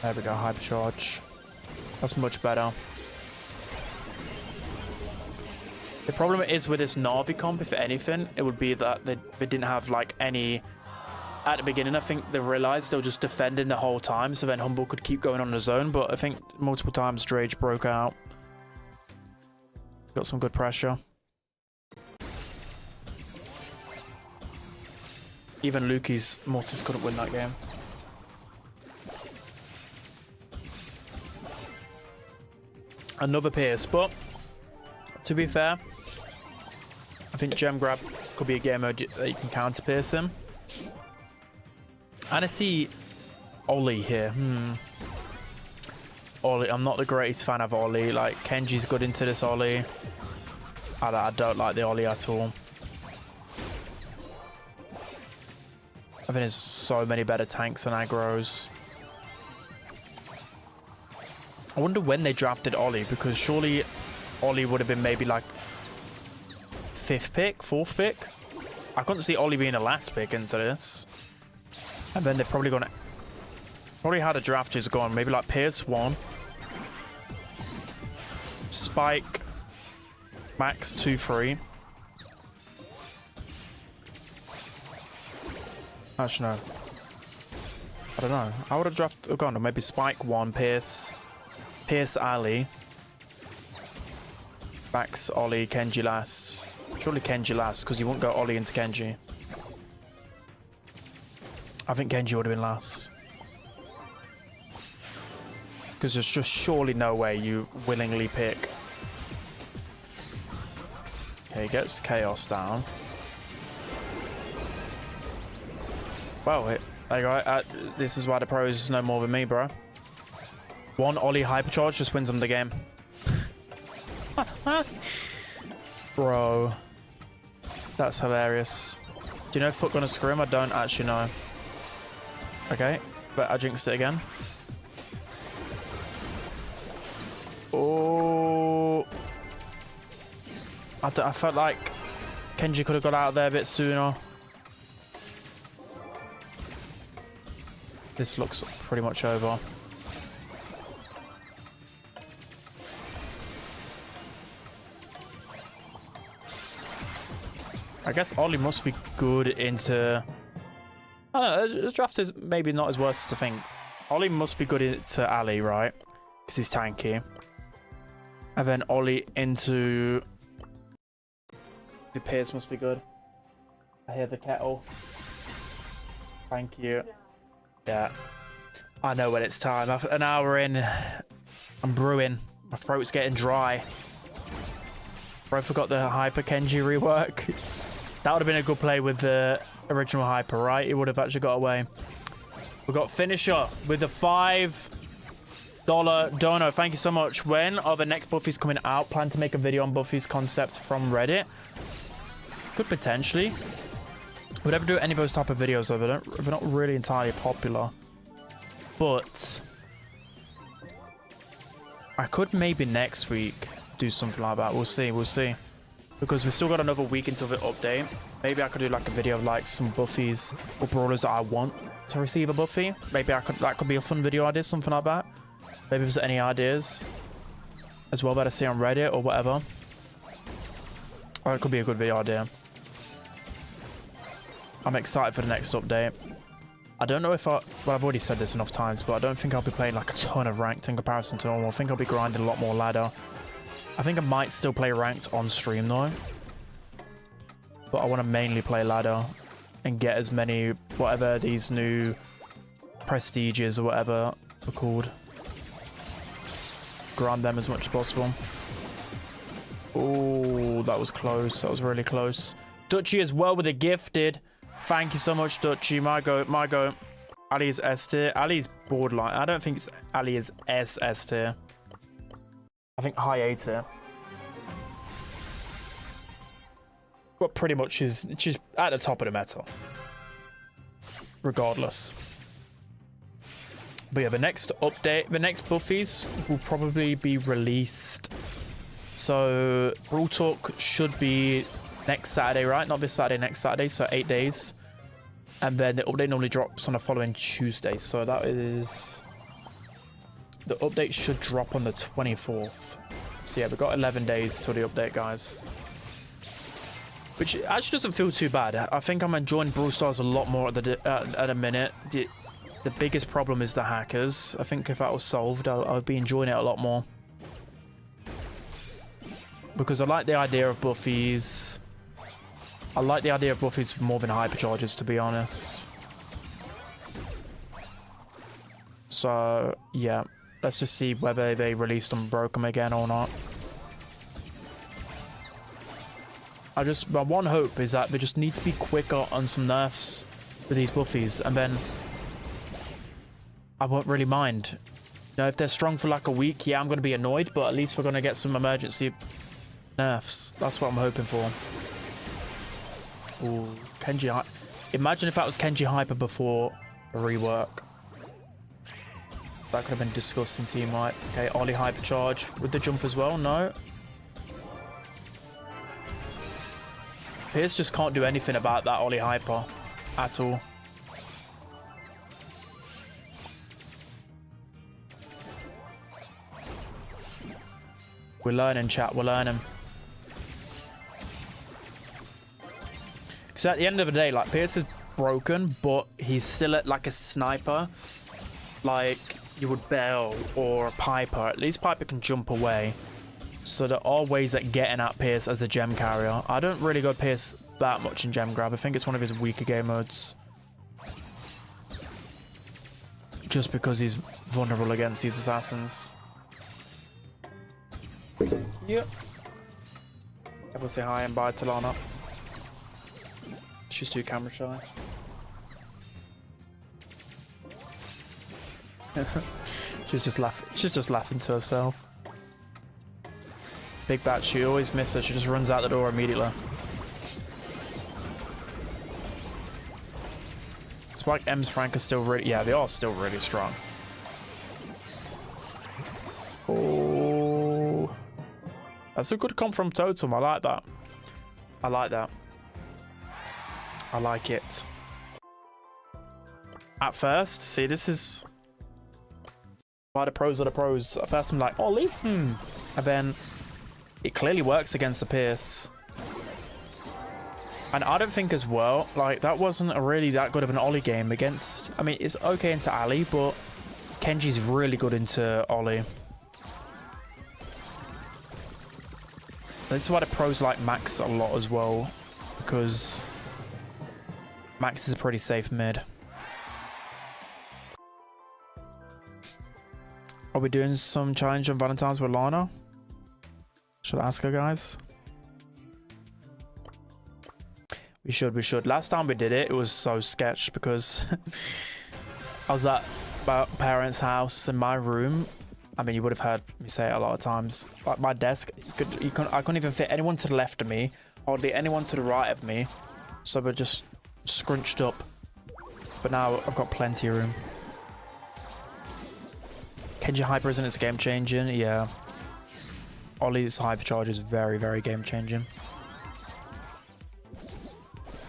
There we go, hypercharge. That's much better. The problem is with this Na'Vi comp, if anything, it would be that they didn't have like any... At the beginning, I think they realized they were just defending the whole time, so then Humble could keep going on the zone, but I think multiple times Drage broke out. Got some good pressure. Even Lukey's Mortis couldn't win that game. Another Pierce, but to be fair, I think Gem Grab could be a game mode that you can counter Pierce him. And I see Ollie here. Ollie, I'm not the greatest fan of Ollie. Like, Kenji's good into this Ollie. I don't like the Ollie at all. I think there's so many better tanks and aggros. I wonder when they drafted Ollie, because surely Ollie would have been maybe like 5th pick, 4th pick. I couldn't see Ollie being the last pick into this. And then they've probably gone... Probably had a draft just gone. Maybe like Pierce 1. Spike. Max 2-3. Actually, no. I don't know. I would have drafted... Oh, gone. Or maybe Spike 1, Pierce... Pierce Ali. Max, Ollie, Kenji last. Surely Kenji last, because you won't go Ollie into Kenji. I think Kenji would have been last. Because there's just surely no way you willingly pick. Okay, gets Chaos down. Well, there you go. This is why the pros know more than me, bro. 1 Ollie hypercharge just wins them the game. Bro. That's hilarious. Do you know Foot gonna scrim? I don't actually know. Okay, but I jinxed it again. Oh. I felt like Kenji could have got out of there a bit sooner. This looks pretty much over. I guess Ollie must be good into... I don't know, this draft is maybe not as worse as I think. Ollie must be good into Ali, right? Because he's tanky. And then Ollie into... The Pierce must be good. I hear the kettle. Thank you. Yeah. I know when it's time. An hour in, I'm brewing. My throat's getting dry. I forgot the Hyper Kenji rework. That would have been a good play with the original Hyper, right? It would have actually got away. We've got Finisher with the $5 dono. Thank you so much. When are the next Buffies coming out? Plan to make a video on Buffies concept from Reddit. Could potentially. Would ever do any of those type of videos though. They're not really entirely popular. But I could maybe next week do something like that. We'll see. We'll see. Because we've still got another week until the update. Maybe I could do like a video of like some Buffies or Brawlers that I want to receive a Buffy. Maybe that could be a fun video idea, something like that. Maybe if there's any ideas as well that I see on Reddit or whatever. Or it could be a good video idea. I'm excited for the next update. I don't know if well, I've already said this enough times, but I don't think I'll be playing like a ton of ranked in comparison to normal. I think I'll be grinding a lot more ladder. I think I might still play ranked on stream though, but I want to mainly play ladder and get as many, whatever these new prestiges or whatever are called. Grind them as much as possible. Oh, that was close. That was really close. Dutchy as well with a gifted. Thank you so much, Dutchy. My go, my go. Ali is S tier. Ali's borderline. I don't think Ali is S tier. I think high A tier. But pretty much she's at the top of the meta. Regardless. But yeah, the next update, the next buffies will probably be released. So Brawl Talk should be next Saturday, right? Not this Saturday, next Saturday. So 8 days. And then the update normally drops on the following Tuesday. So that is... The update should drop on the 24th. So yeah, we've got 11 days till the update, guys. Which actually doesn't feel too bad. I think I'm enjoying Brawl Stars a lot more at the minute. The biggest problem is the hackers. I think if that was solved, I'd be enjoying it a lot more. Because I like the idea of buffies. I like the idea of buffies more than hypercharges, to be honest. So, yeah. Let's just see whether they released and broke them again or not. My one hope is that they just need to be quicker on some nerfs for these buffies, and then I won't really mind. You know, if they're strong for like a week, yeah, I'm going to be annoyed, but at least we're going to get some emergency nerfs. That's what I'm hoping for. Ooh, Kenji. Imagine if that was Kenji Hyper before a rework. That could have been disgusting team wipe. Okay, Ollie Hypercharge with the jump as well. No. Pierce just can't do anything about that Ollie Hyper at all. We're learning, chat. We're learning. Because at the end of the day, like, Pierce is broken, but he's still at, like, a sniper. Like, you would Bell or a Piper. At least Piper can jump away. So there are ways at getting at Pierce as a gem carrier. I don't really go Pierce that much in gem grab. I think it's one of his weaker game modes. Just because he's vulnerable against these assassins. Yep. Everyone say hi and bye to Lana. She's too camera shy. She's just laughing to herself. Big bat, she always misses her. She just runs out the door immediately. Spike M's Frank are still really... Yeah, they are still really strong. Oh. That's a good comp from Totem. I like that. I like that. I like it. At first, see, this is... Why the pros are the pros. At first, I'm like, Ollie? And then... It clearly works against the Pierce. And I don't think as well, like, that wasn't a really that good of an Ollie game against... I mean, it's okay into Ali, but Kenji's really good into Ollie. This is why the pros like Max a lot as well, because Max is a pretty safe mid. Are we doing some challenge on Valentine's with Lana? Should I ask her, guys? We should. Last time we did it, it was so sketch because I was at my parents' house in my room. I mean, you would have heard me say it a lot of times. Like my desk, I couldn't even fit anyone to the left of me, hardly anyone to the right of me. So we're just scrunched up. But now I've got plenty of room. Kenji Hyper isn't its game changing? Yeah. Ollie's Hypercharge is very, very game changing.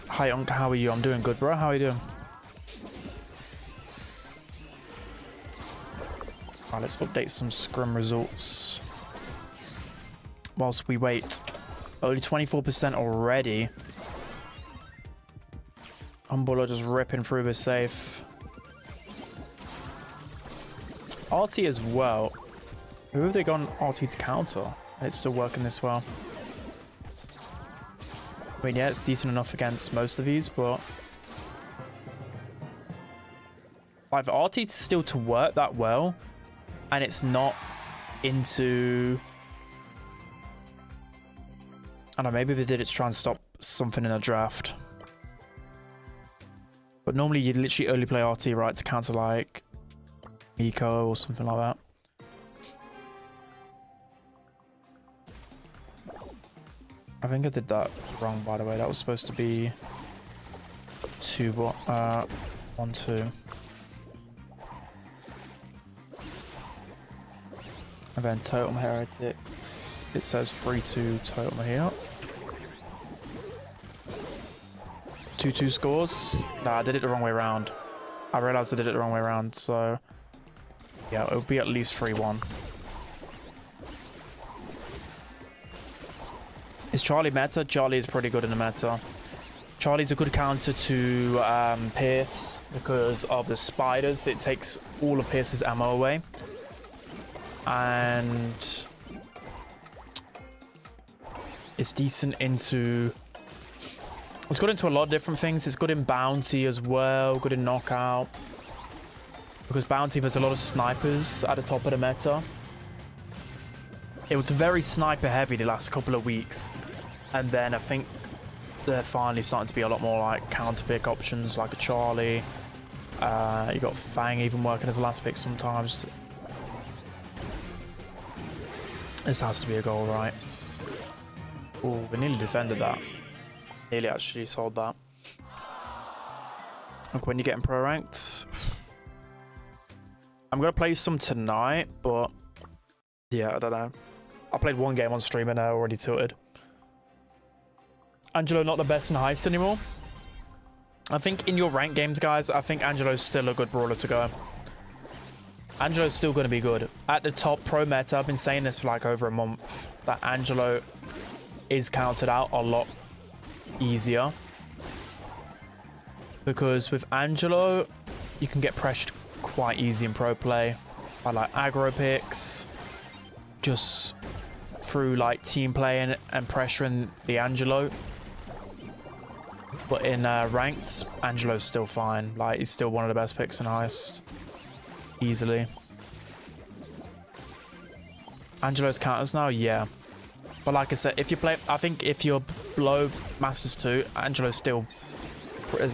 Hi, Unc, how are you? I'm doing good, bro. How are you doing? Alright, let's update some scrim results. Whilst we wait. Only 24% already. Humbuller just ripping through the safe. RT as well. Who have they gone RT to counter? And it's still working this well. I mean, yeah, it's decent enough against most of these, but like for RT still to work that well, and it's not into, I don't know, maybe they did it to try and stop something in a draft. But normally you'd literally only play RT, right, to counter like Eco or something like that. I think I did that wrong, by the way. That was supposed to be 1-2. And then Totem Heretics, it says 3-2 Totem here. 2-2 scores. Nah, I did it the wrong way around. I realized I did it the wrong way around, so yeah, it would be at least 3-1. Is Charlie meta? Charlie is pretty good in the meta. Charlie's a good counter to Pierce because of the spiders. It takes all of Pierce's ammo away. And it's decent into... It's good into a lot of different things. It's good in bounty as well. Good in knockout. Because bounty, there's a lot of snipers at the top of the meta. It was very sniper heavy the last couple of weeks. And then I think they're finally starting to be a lot more like counter pick options like a Charlie. You got Fang even working as a last pick sometimes. This has to be a goal, right? Oh, we nearly defended that. Nearly actually sold that. Look, when you get in pro ranked, I'm gonna play some tonight, but yeah, I don't know. I played one game on stream and I already tilted. Angelo not the best in heist anymore. I think in your ranked games, guys, I think Angelo's still a good brawler to go. Angelo's still going to be good. At the top pro meta, I've been saying this for like over a month, that Angelo is counted out a lot easier. Because with Angelo, you can get pressured quite easy in pro play. By like aggro picks, just through like team play and pressuring the Angelo. But in ranked, Angelo's still fine. Like, he's still one of the best picks in heist. Easily. Angelo's counters now? Yeah. But like I said, if you play... I think if you're below Masters 2, Angelo's still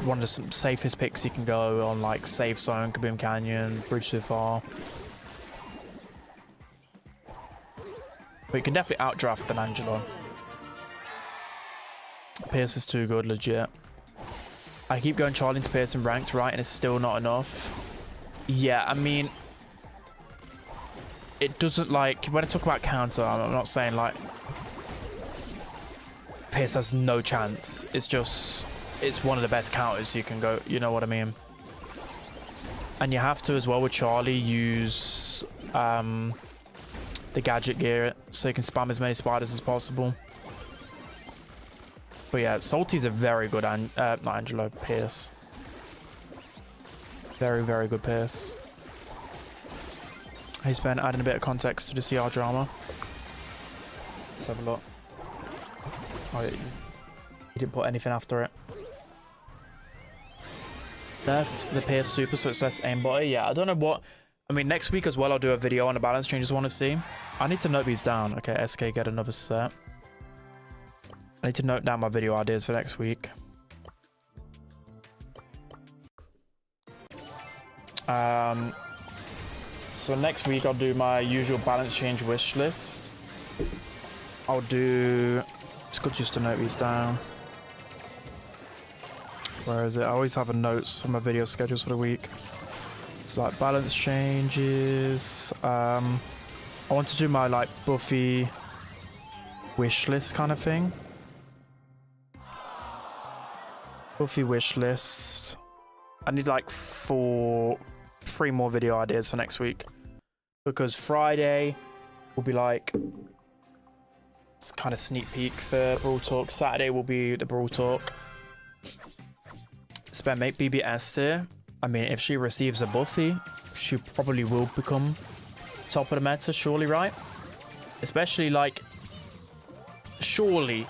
one of the safest picks you can go on, like Safe Zone, Kaboom Canyon, Bridge Too Far. But you can definitely outdraft an Angelo. Pierce is too good, legit. I keep going Charlie into Pierce in ranked, right? And it's still not enough. Yeah, I mean... It doesn't, like... When I talk about counter, I'm not saying, like... Pierce has no chance. It's just... It's one of the best counters you can go... You know what I mean? And you have to, as well, with Charlie, use... the gadget gear, so you can spam as many spiders as possible. But yeah, Salty's a very good, not Angelo, Pierce. Very, very good Pierce. Hey Spen, adding a bit of context to the CR drama. Let's have a look. Oh, yeah, you didn't put anything after it. Nerf the Pierce super, so it's less aimbot. Yeah, I don't know what... I mean, next week as well, I'll do a video on the balance changes I want to see. I need to note these down. Okay, SK, get another set. I need to note down my video ideas for next week. So next week, I'll do my usual balance change wish list. I'll do... It's good just to note these down. Where is it? I always have a notes for my video schedules for the week. So like balance changes. I want to do my like Buffy wish list kind of thing. Buffy wish list. I need like 3 more video ideas for next week. Because Friday will be like... It's kind of sneak peek for Brawl Talk. Saturday will be the Brawl Talk. Spend make BBS tier. I mean, if she receives a Buffy, she probably will become top of the meta, surely, right? Especially, like, surely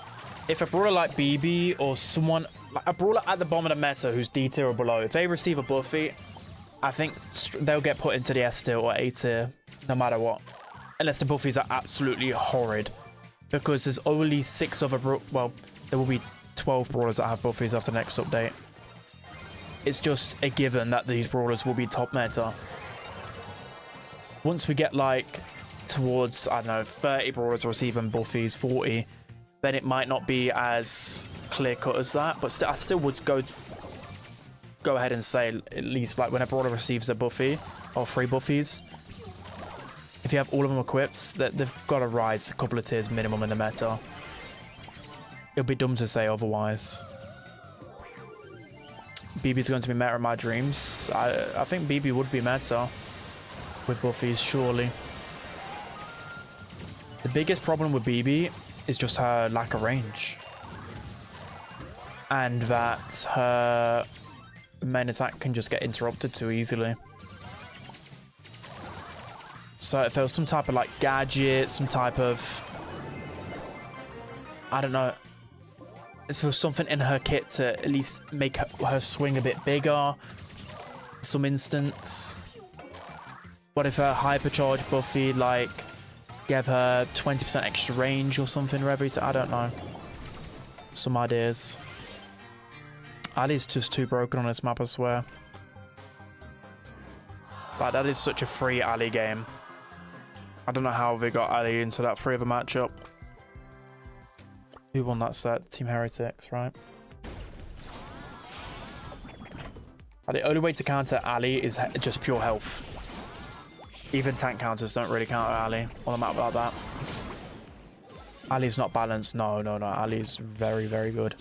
if a brawler like BB or someone, like a brawler at the bottom of the meta who's D tier or below, if they receive a buffy, I think they'll get put into the S tier or A tier no matter what. Unless the buffies are absolutely horrid. Because there's only 6 other, well, there will be 12 brawlers that have buffies after the next update. It's just a given that these brawlers will be top meta. Once we get like towards, I don't know, 30 brawlers receiving buffies, 40, then it might not be as clear cut as that. But I still would go ahead and say, at least like when a brawler receives a buffy or 3 buffies, if you have all of them equipped, they've got to rise a couple of tiers minimum in the meta. It'll be dumb to say otherwise. BB's going to be meta in my dreams. I think BB would be meta with buffies, surely. The biggest problem with BB is just her lack of range. And that her main attack can just get interrupted too easily. So if there was some type of like gadget, some type of, I don't know, if there was something in her kit to at least make her swing a bit bigger, some instance. What if her hypercharge buffy like gave her 20% extra range or something for every I don't know. Some ideas. Ali's just too broken on this map, I swear. Like, that is such a free Ali game. I don't know how they got Ali into that free of a matchup. Who won that set? Team Heretics, right? The only way to counter Ali is just pure health. Even tank counters don't really counter Ali on a map like that. Ali's not balanced. No. Ali's very, very good.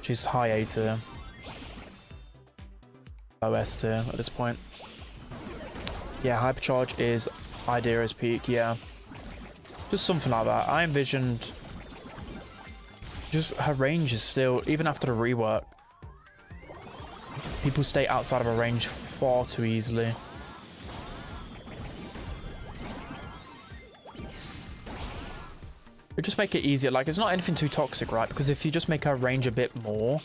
She's high A tier. Low S tier at this point. Yeah, hypercharge is idea as peak, yeah. Just something like that. I envisioned just her range is still, even after the rework, people stay outside of her range far too easily. It just make it easier. Like, it's not anything too toxic, right? Because if you just make her range a bit more,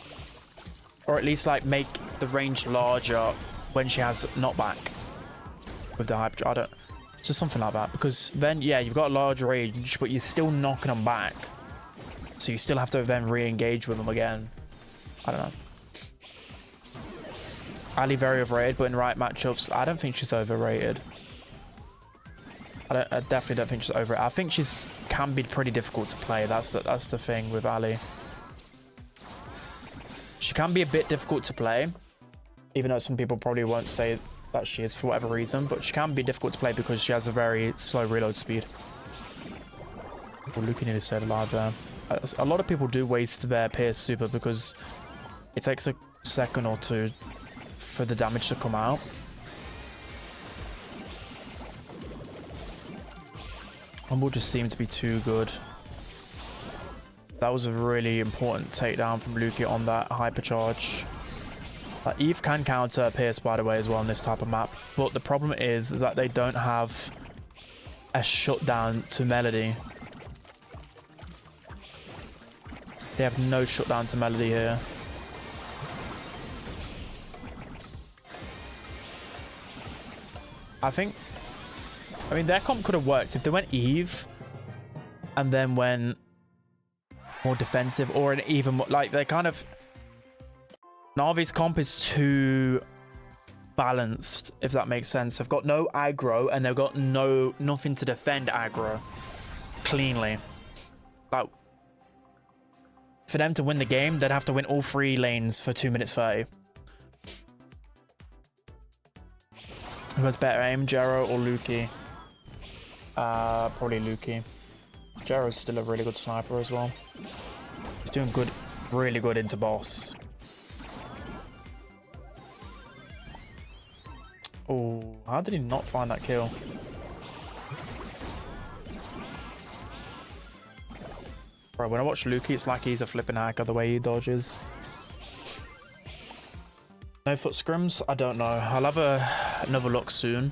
or at least like make the range larger when she has knockback with the hyper, I don't, just something like that. Because then, yeah, you've got a large range, but you're still knocking them back. So you still have to then re-engage with them again. I don't know. Ali very overrated, but in right matchups, I don't think she's overrated. I definitely don't think she's overrated. I think she's can be pretty difficult to play. That's the thing with Ali. She can be a bit difficult to play, even though some people probably won't say that she is for whatever reason, but she can be difficult to play because she has a very slow reload speed. Well, Luke nearly stayed alive there. A lot of people do waste their Pierce super because it takes a second or two for the damage to come out. Humble just seemed to be too good. That was a really important takedown from Luki on that hypercharge. Eve can counter Pierce, by the way, as well in this type of map. But the problem is that they don't have a shutdown to Melody. They have no shutdown to Melody here. I mean, their comp could have worked if they went Eve and then went more defensive, or an even more, like, they kind of, Navi's comp is too balanced, if that makes sense. They've got no aggro and they've got nothing to defend aggro cleanly. Like, for them to win the game, they'd have to win all 3 lanes for 2 minutes 30. Who has better aim, Jero or Luki? Probably Luki. Jero's still a really good sniper as well. He's doing good, really good into boss. Oh, how did he not find that kill? Bro, when I watch Luki, it's like he's a flipping hacker the way he dodges. No foot scrims? I don't know. I'll have another look soon.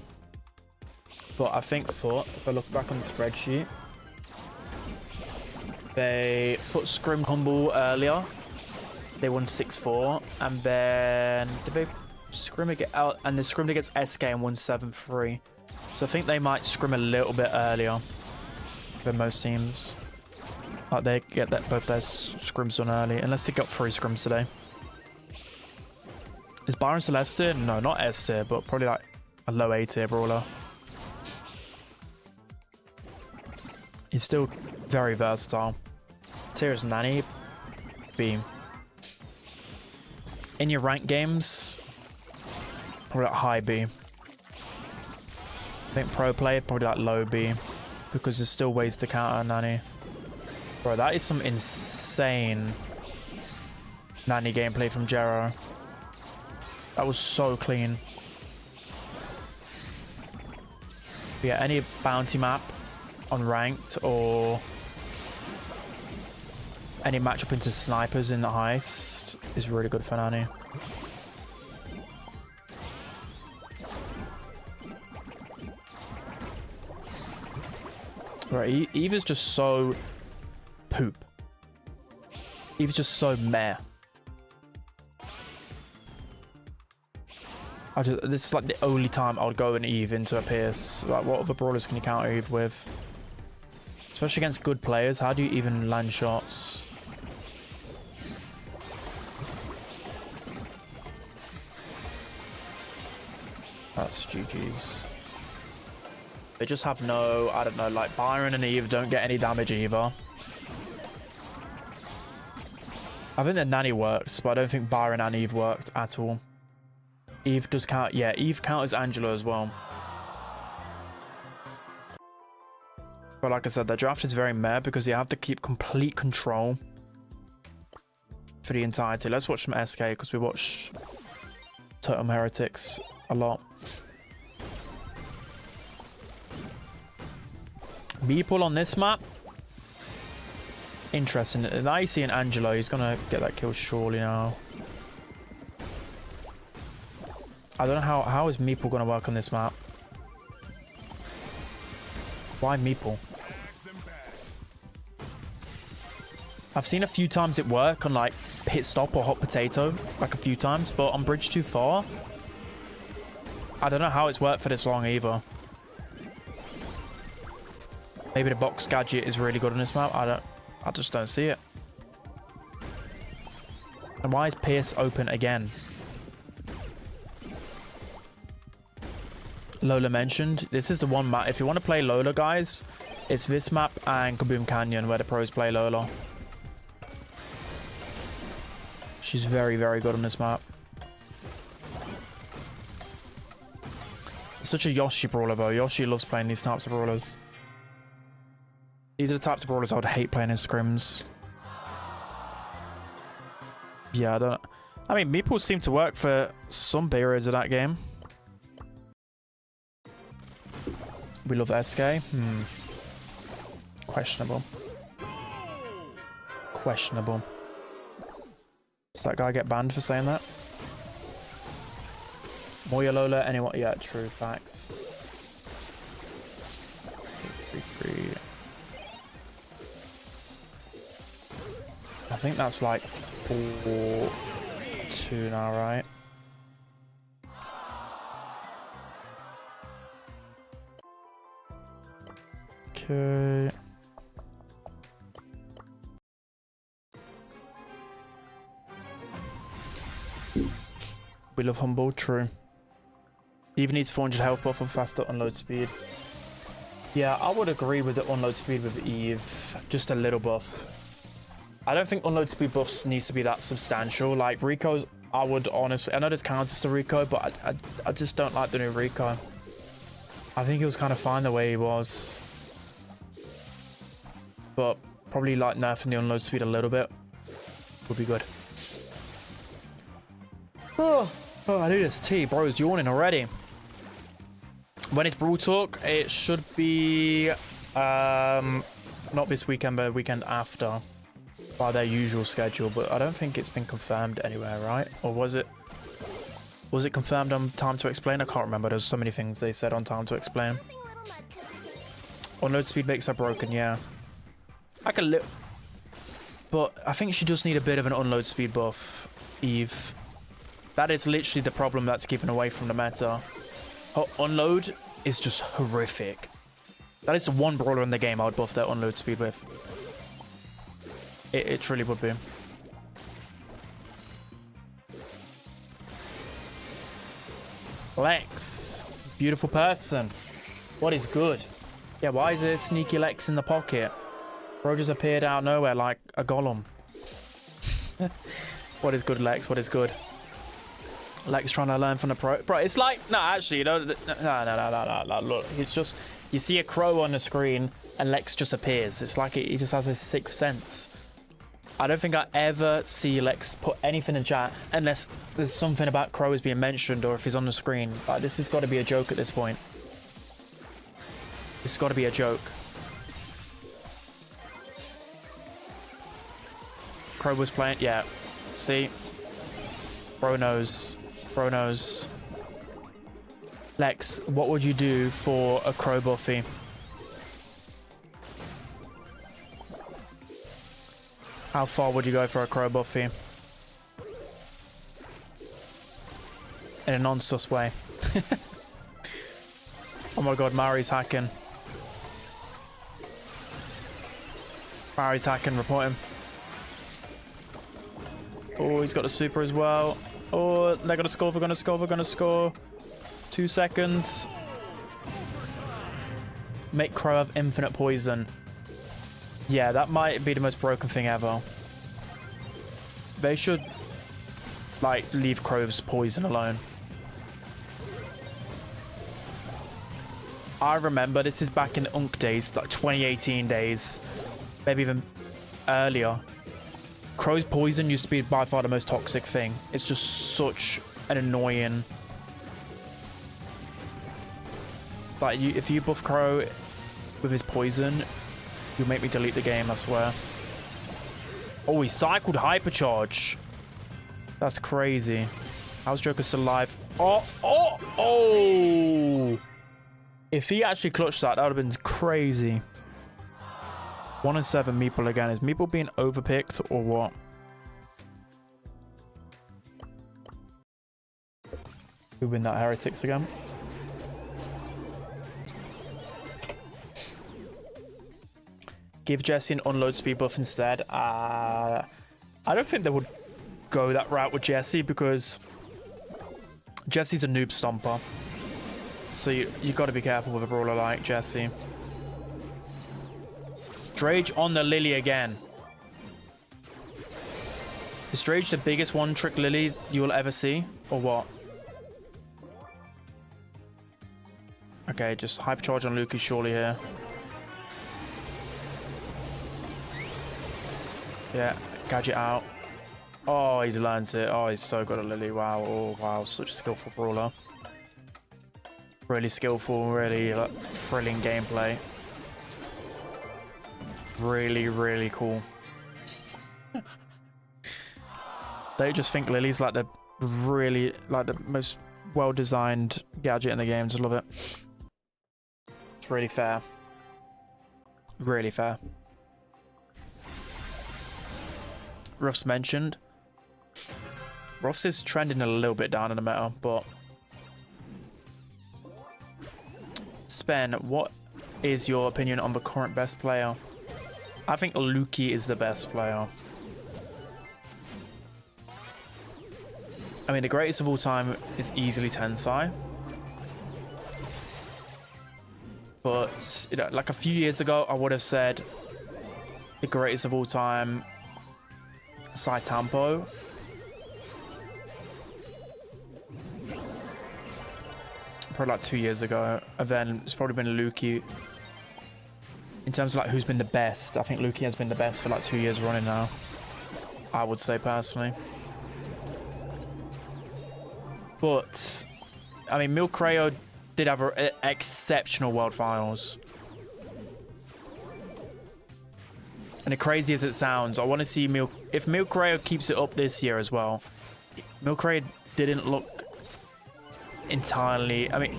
But I think foot, if I look back on the spreadsheet, They foot scrim humble earlier. They won 6-4. And then did they scrim it out? And they scrimmed against SK and won 7-3. So I think they might scrim a little bit earlier than most teams. Like they get both their scrims done early, unless they got 3 scrims today. Is Byron Celeste tier? No, not S tier, but probably like a low A tier brawler. He's still very versatile. Tier is Nanny. B. In your rank games, probably like high B. I think pro play, probably like low B. Because there's still ways to counter Nanny. Bro, that is some insane Nanny gameplay from Jero. That was so clean. But yeah, any bounty map on ranked or any matchup into snipers in the heist is really good for Nanny. Right, Eve is just so poop. Eve's just so meh. This is like the only time I would go an Eve into a Pierce. Like, what other brawlers can you counter Eve with? Especially against good players. How do you even land shots? That's GG's. They just have no, I don't know, like Byron and Eve don't get any damage either. I think that Nanny works, but I don't think Byron and Eve worked at all. Eve does count, yeah, Eve counters Angela as well. But like I said, the draft is very meh because you have to keep complete control for the entirety. Let's watch some SK because we watch Totem Heretics a lot. Meeple on this map. Interesting. Now you see an Angelo, he's gonna get that kill surely now. I don't know how is Meeple gonna work on this map. Why Meeple? I've seen a few times it work on like Pit Stop or Hot Potato, like a few times, but on Bridge Too Far, I don't know how it's worked for this long either. Maybe the box gadget is really good on this map. I just don't see it. And why is Pierce open again? Lola mentioned. This is the one map. If you want to play Lola, guys, it's this map and Kaboom Canyon where the pros play Lola. She's very, very good on this map. It's such a Yoshi brawler, though. Yoshi loves playing these types of brawlers. These are the types of brawlers I would hate playing in scrims. Yeah, I mean, Meeple seemed to work for some periods of that game. We love SK. Questionable. Questionable. Does that guy get banned for saying that? Moya Lola, anyone? Yeah, true, facts. 833. I think that's like 4-2 now, right? Okay. We love Humble, true. Eve needs 400 health buff and faster unload speed. Yeah, I would agree with the unload speed with Eve. Just a little buff. I don't think unload speed buffs needs to be that substantial. Like Rico's, I would honestly, I know there's counters to Rico, but I just don't like the new Rico. I think he was kind of fine the way he was. But probably like nerfing the unload speed a little bit would be good. Oh, I need this tea. Bro's yawning already. When it's Brawl Talk, it should be not this weekend, but the weekend after, by their usual schedule. But I don't think it's been confirmed anywhere, right? Or was it? Was it confirmed on Time to Explain? I can't remember. There's so many things they said on Time to Explain. Unload speed makes are broken, yeah. Like a little. But I think she does need a bit of an unload speed buff, Eve. That is literally the problem that's keeping away from the meta. Her unload is just horrific. That is the one brawler in the game I would buff their unload speed with. It truly would be. Lex. Beautiful person. What is good? Yeah, why is there a sneaky Lex in the pocket? Bro just appeared out of nowhere like a golem. What is good, Lex? What is good? Lex trying to learn from the pro. Bro, it's like... No, actually, you know... No. Look, it's just... You see a crow on the screen and Lex just appears. It's like he just has this sixth sense. I don't think I ever see Lex put anything in chat unless there's something about crows being mentioned or if he's on the screen. Like, this has got to be a joke at this point. This has got to be a joke. Crow was playing... Yeah. See? Bro knows. Bro knows. Lex, what would you do for a crow buffy? How far would you go for a crow buffy? In a non-sus way. Oh my god, Mari's hacking. Mari's hacking, report him. Oh, he's got a super as well. Oh, they're gonna score, we're gonna score, we're gonna score. 2 seconds. Make crow have infinite poison. Yeah, that might be the most broken thing ever. They should, like, leave crow's poison alone. I remember, this is back in the Unk days, like 2018 days. Maybe even earlier. Crow's poison used to be by far the most toxic thing. It's just such an annoying... Like, if you buff Crow with his poison, you'll make me delete the game, I swear. Oh, he cycled Hypercharge. That's crazy. How's Joker still alive? Oh! If he actually clutched that, that would have been crazy. 1 and 7 Meeple again. Is Meeple being overpicked or what? Who win that Heretics again? Give Jessie an unload speed buff instead. I don't think they would go that route with Jessie because Jessie's a noob stomper. So you got to be careful with a brawler like Jessie. Drage on the Lily again. Is Drage the biggest one-trick Lily you will ever see? Or what? Okay, just hypercharge on Luki surely here. Yeah, gadget out. Oh, he's learned it. Oh, he's so good at Lily. Wow. Oh, wow. Such a skillful brawler. Really skillful, really like, thrilling gameplay. Really, really cool. They just think Lily's like the really, like the most well-designed gadget in the game. Just love it. It's really fair. Really fair. Ruff's mentioned. Ruff's is trending a little bit down in the meta, but... Spen, what is your opinion on the current best player? I think Luki is the best player. I mean, the greatest of all time is easily Tensai. But, you know, like a few years ago, I would have said the greatest of all time, Saitampo. Probably like 2 years ago. And then it's probably been Luki. In terms of like who's been the best, I think Luki has been the best for like 2 years running now. I would say personally. But, I mean, Milcreo did have an exceptional World Finals. And as crazy as it sounds, I want to see if Milcreo keeps it up this year as well. Milcreo didn't look entirely... I mean,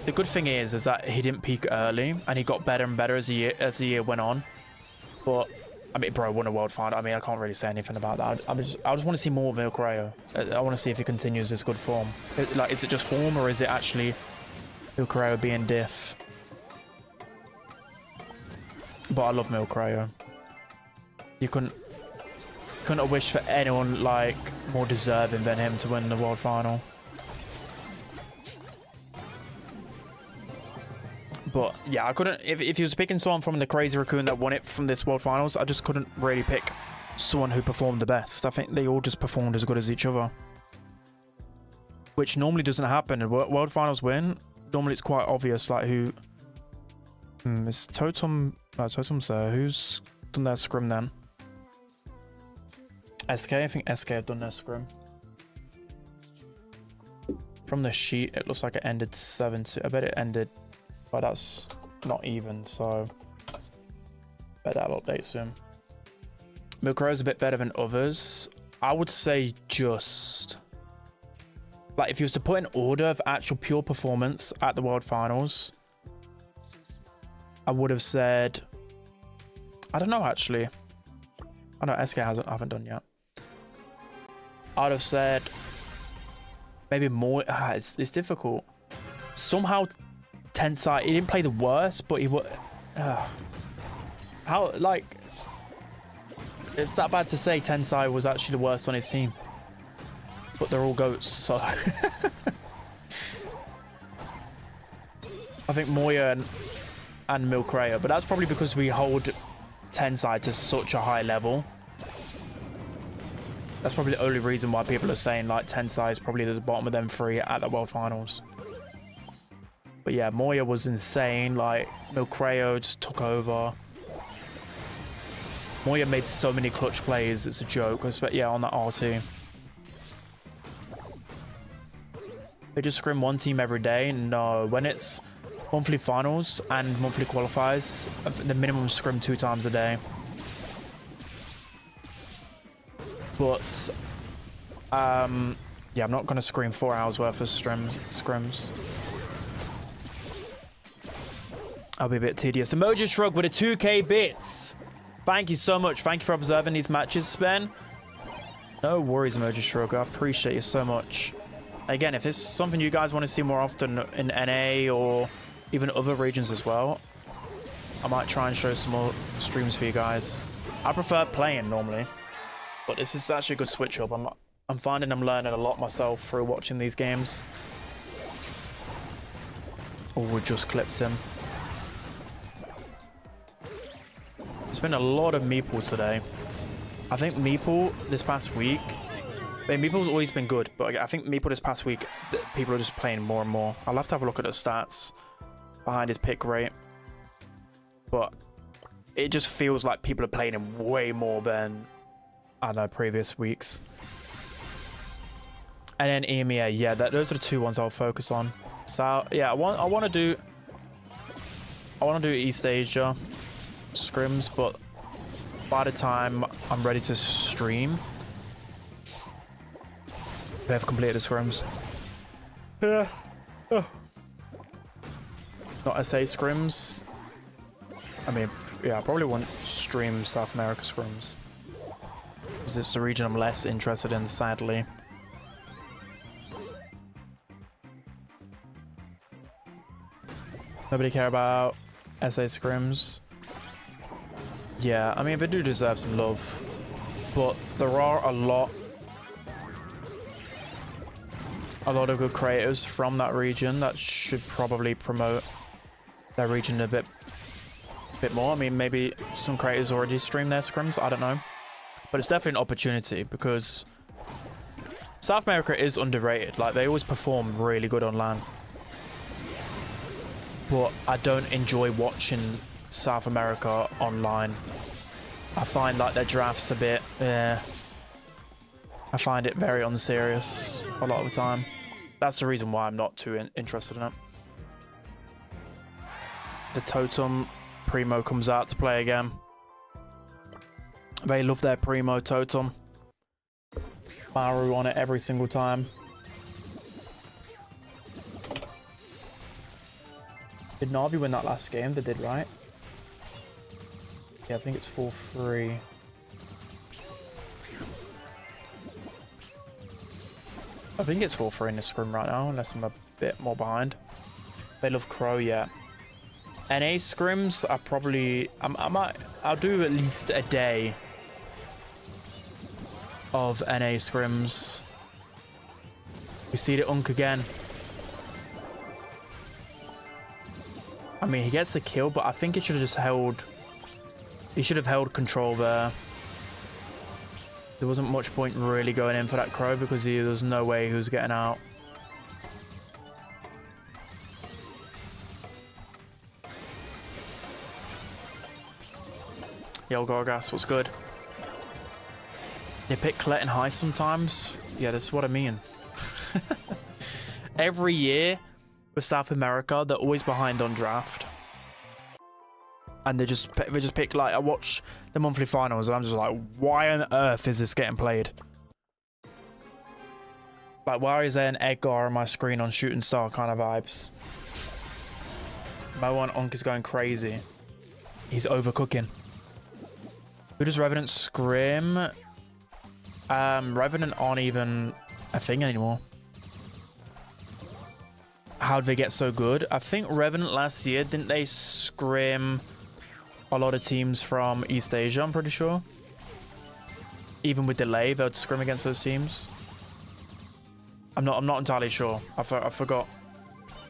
the good thing is that he didn't peak early, and he got better and better as the year went on. But I mean, bro, won a world final. I mean, I can't really say anything about that. I just want to see more of Milcreo. I want to see if he continues this good form. Like, is it just form, or is it actually Milcreo being diff? But I love Milcreo. You couldn't have wished for anyone like more deserving than him to win the world final. But yeah, I couldn't. If he was picking someone from the Crazy Raccoon that won it from this world finals, I just couldn't really pick someone who performed the best. I think they all just performed as good as each other, which normally doesn't happen. In world finals win, normally it's quite obvious like who. Is Totem? No, Totem's there. Who's done their scrim then? SK. I think SK have done their scrim. From the sheet, it looks like it ended 7-2. I bet it ended. But that's not even, so bet that'll update soon. Milcreo's a bit better than others. I would say just like if you was to put in order of actual pure performance at the World Finals, I would have said, I don't know actually. I know SK haven't done yet. I'd have said maybe more. It's difficult. Somehow Tensai, he didn't play the worst, but he was how, like, it's that bad to say Tensai was actually the worst on his team, but they're all goats, so I think Moya and Milcreo, but that's probably because we hold Tensai to such a high level. That's probably the only reason why people are saying like Tensai is probably at the bottom of them three at the World Finals. But yeah, Moya was insane. Like, Milcreo just took over. Moya made so many clutch plays, it's a joke. But yeah, on that R2. They just scrim one team every day? No. When it's monthly finals and monthly qualifiers, the minimum scrim 2 times a day. But, yeah, I'm not going to scream 4 hours worth of scrims. I'll be a bit tedious. Emoji Shrug with a 2k bits. Thank you so much. Thank you for observing these matches, Spen. No worries, Emoji Shrug. I appreciate you so much. Again, if this is something you guys want to see more often in NA or even other regions as well, I might try and show some more streams for you guys. I prefer playing normally, but this is actually a good switch up. I'm finding I'm learning a lot myself through watching these games. Oh, we just clipped him. There's been a lot of Meeple today. I think Meeple this past week, Meeple's always been good, but I think Meeple this past week, people are just playing more and more. I'll have to have a look at the stats behind his pick rate, but it just feels like people are playing him way more than, I don't know, previous weeks. And then EMEA, yeah, those are the 2 ones I'll focus on. So yeah, I want to do East Asia scrims, but by the time I'm ready to stream, they have completed the scrims. Yeah. Oh. Not SA scrims. I mean, yeah, I probably won't stream South America scrims, because it's the region I'm less interested in, sadly. Nobody care about SA scrims. Yeah, I mean, they do deserve some love, but there are a lot of good creators from that region that should probably promote their region a bit more. I mean, maybe some creators already stream their scrims, I don't know, but it's definitely an opportunity because South America is underrated. Like, they always perform really good on LAN, but I don't enjoy watching South America online. I find like their drafts a bit, I find it very unserious a lot of the time. That's the reason why I'm not too interested in it. The Totem Primo comes out to play again. They love their Primo Totem. Maru on it every single time. Did Na'Vi win that last game? They did, right? Yeah, I think it's 4-3. I think it's 4-3 in the scrim right now, unless I'm a bit more behind. They love Crow, yeah. NA scrims are probably... I'll do at least a day of NA scrims. We see the Unk again. I mean, he gets the kill, but I think he should have just held... He should have held control there. There wasn't much point really going in for that Crow because there was no way he was getting out. Yo, Gorgas, what's good? They pick Colette and High sometimes. Yeah, that's what I mean. Every year with South America, they're always behind on draft. And they just pick, like, I watch the monthly finals and I'm just like, why on earth is this getting played? Like, why is there an Edgar on my screen on Shooting Star kind of vibes? My one Unk is going crazy. He's overcooking. Who does Revenant scrim? Revenant aren't even a thing anymore. How'd they get so good? I think Revenant last year, didn't they scrim a lot of teams from East Asia, I'm pretty sure. Even with delay, they would scrim against those teams. I'm not entirely sure. I forgot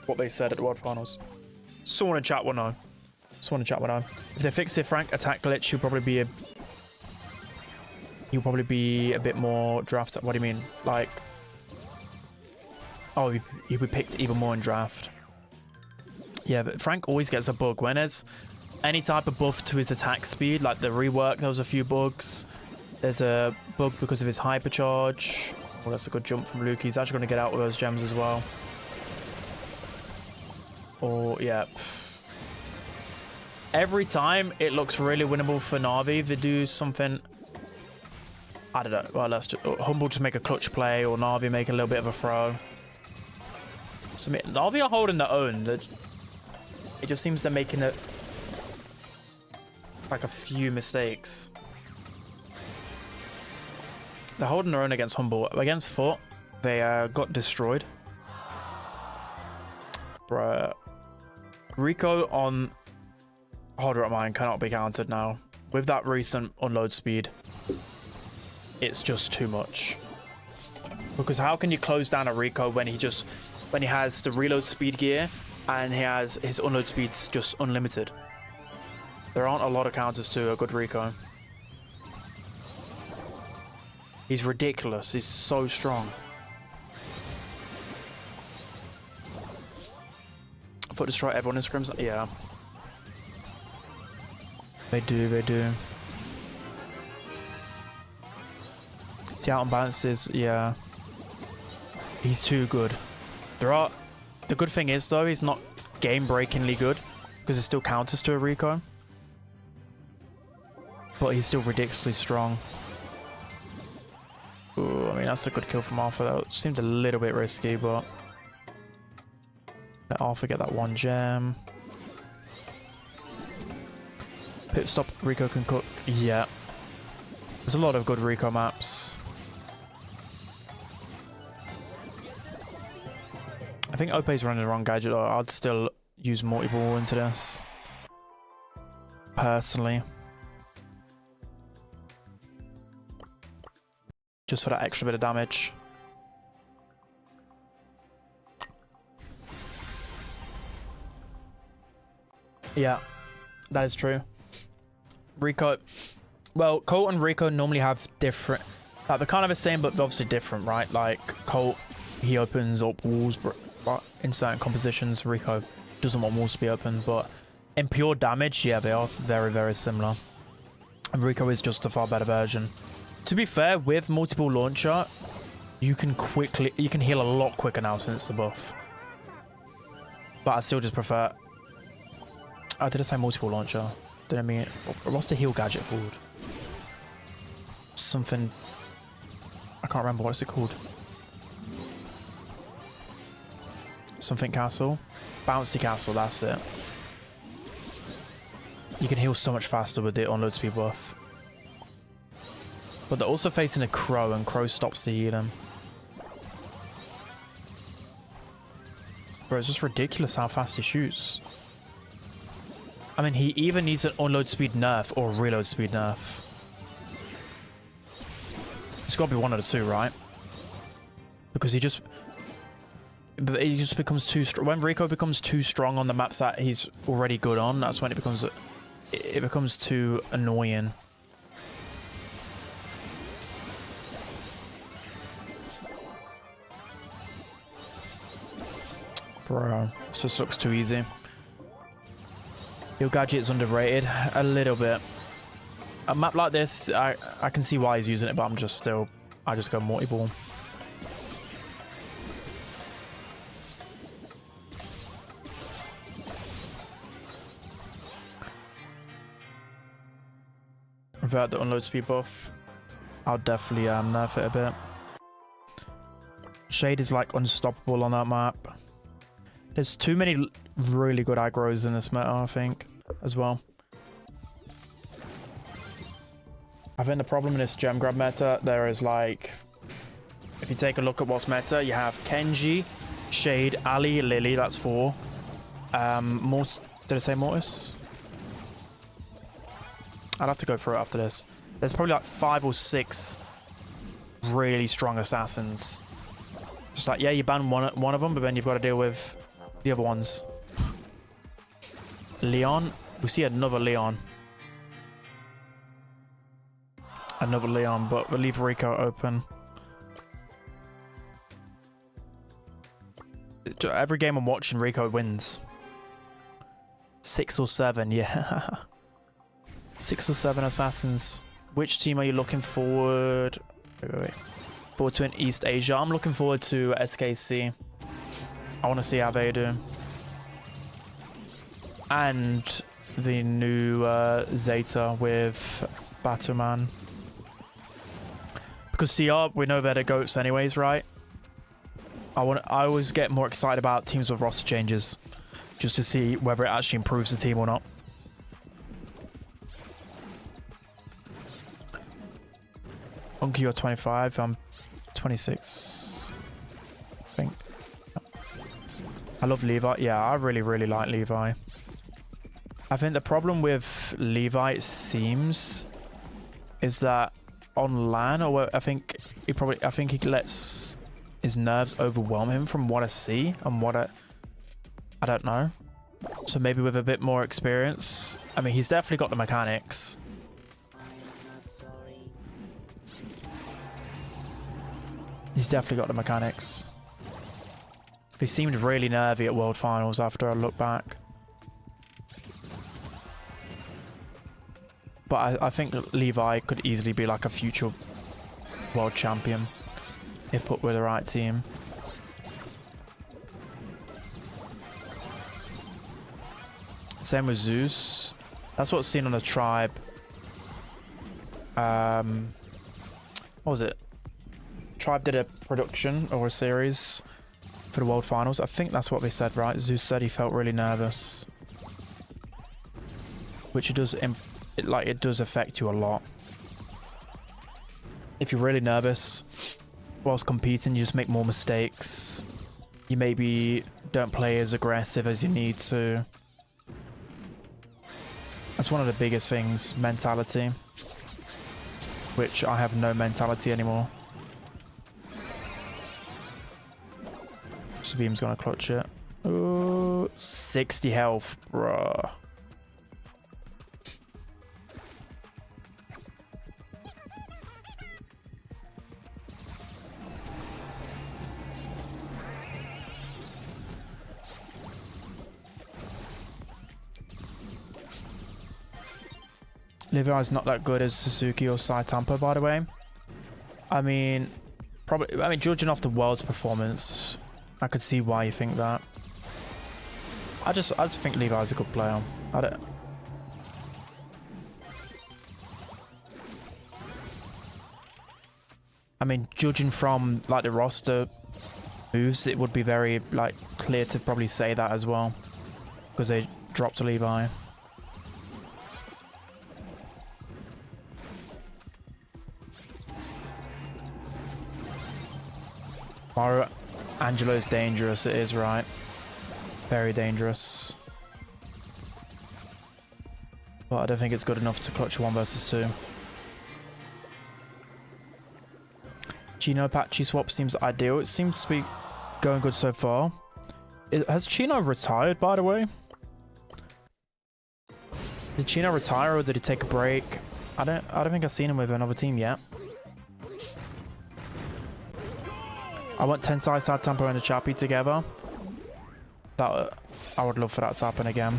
what they said at the World Finals. Someone in chat will know. Someone in chat will know. If they fix the Frank attack glitch, he'll probably be a bit more draft. What do you mean? Like, oh, he'll be picked even more in draft. Yeah, but Frank always gets a bug when there's any type of buff to his attack speed, like the rework. There was a few bugs. There's a bug because of his hypercharge. Oh, that's a good jump from Luke. He's actually going to get out with those gems as well. Oh, yeah. Every time it looks really winnable for Na'Vi. They do something... I don't know. Well, let's just... Humble just make a clutch play, or Na'Vi make a little bit of a throw. So, Na'Vi are holding their own. It just seems they're making it... like a few mistakes. They're holding their own against Humble. Against Foot, they got destroyed. Bruh. Rico on Holder at Mine cannot be countered now. With that recent unload speed, it's just too much. Because how can you close down a Rico when he has the reload speed gear and he has his unload speeds just unlimited? There aren't a lot of counters to a good Rico. He's ridiculous. He's so strong. Foot destroy everyone in scrims? Yeah. They do, they do. See how unbalanced is? Yeah. He's too good. The good thing is though, he's not game-breakingly good because it still counters to a Rico. But he's still ridiculously strong. Ooh, I mean, that's a good kill from Arthur. That seemed a little bit risky, but... let Arthur get that one gem. Pit stop, Rico can cook. Yeah. There's a lot of good Rico maps. I think Ope's running the wrong gadget, or I'd still use multi-ball into this. Personally. Just for that extra bit of damage. Yeah, that is true. Rico, well, Colt and Rico normally have different, like they're kind of the same, but they're obviously different, right? Like Colt, he opens up walls, but in certain compositions, Rico doesn't want walls to be open. But in pure damage, yeah, they are very, very similar. And Rico is just a far better version. To be fair, with multiple launcher, you can heal a lot quicker now since the buff. But I still just prefer. Oh, did I say multiple launcher? Did I mean... what's the heal gadget called? Something... I can't remember. What's it called? Something castle? Bouncy castle, that's it. You can heal so much faster with the unload speed buff. But they're also facing a Crow, and Crow stops the healing. Bro, it's just ridiculous how fast he shoots. I mean, he either needs an unload speed nerf or a reload speed nerf. It's got to be one of the two, right? Because he just becomes too strong. When Rico becomes too strong on the maps that he's already good on, that's when it becomes too annoying. Bro, this just looks too easy. Your gadget is underrated a little bit. A map like this, I can see why he's using it, but I just go multi-ball. Without the unload speed buff, I'll definitely nerf it a bit. Shade is like unstoppable on that map. There's too many really good aggros in this meta, I think, as well. I think the problem in this gem grab meta, there is like, if you take a look at what's meta, you have Kenji, Shade, Ali, Lily, that's 4. Did I say Mortis? I'd have to go through it after this. There's probably like 5 or 6 really strong assassins. Just like, yeah, you ban one of them, but then you've got to deal with the other ones. Leon. We see another Leon. Another Leon, but we'll leave Rico open. Every game I'm watching, Rico wins. 6 or 7, yeah. 6 or 7 assassins. Which team are you looking forward? Wait. Forward to in East Asia. I'm looking forward to SKC. I want to see how they do. And the new Zeta with Batman. Because CR, we know they're the GOATs anyways, right? I always get more excited about teams with roster changes. Just to see whether it actually improves the team or not. Unky, you're 25. I'm 26. I think. I love Levi. Yeah, I really, really like Levi. I think the problem with Levi, it seems, is that on LAN, or I think he lets his nerves overwhelm him from what I see and what I don't know. So maybe with a bit more experience. I mean, he's definitely got the mechanics. He's definitely got the mechanics. He seemed really nervy at World Finals after I look back. But I think Levi could easily be like a future world champion if put with the right team. Same with Zeus. That's what's seen on the tribe. What was it? Tribe did a production or a series for the World Finals. I think that's what they said, right? Zeus said he felt really nervous, which it does affect you a lot. If you're really nervous whilst competing, you just make more mistakes. You maybe don't play as aggressive as you need to. That's one of the biggest things, mentality. Which I have no mentality anymore. Beam's gonna clutch it. Ooh, 60 health, bruh. Levi's not that good as Suzuki or Saitampa, by the way. I mean, judging off the world's performance, I could see why you think that. I just think Levi's a good player. I mean, judging from like the roster moves, it would be very like clear to probably say that as well, because they dropped Levi. Mario Angelo's dangerous. It is, right? Very dangerous. But I don't think it's good enough to clutch 1 versus 2. Chino Apache swap seems ideal. It seems to be going good so far. Has Chino retired, by the way? Did Chino retire or did he take a break? I don't think I've seen him with another team yet. I want Tensai, Sad Tempo, and the Chappie together. That I would love for that to happen again.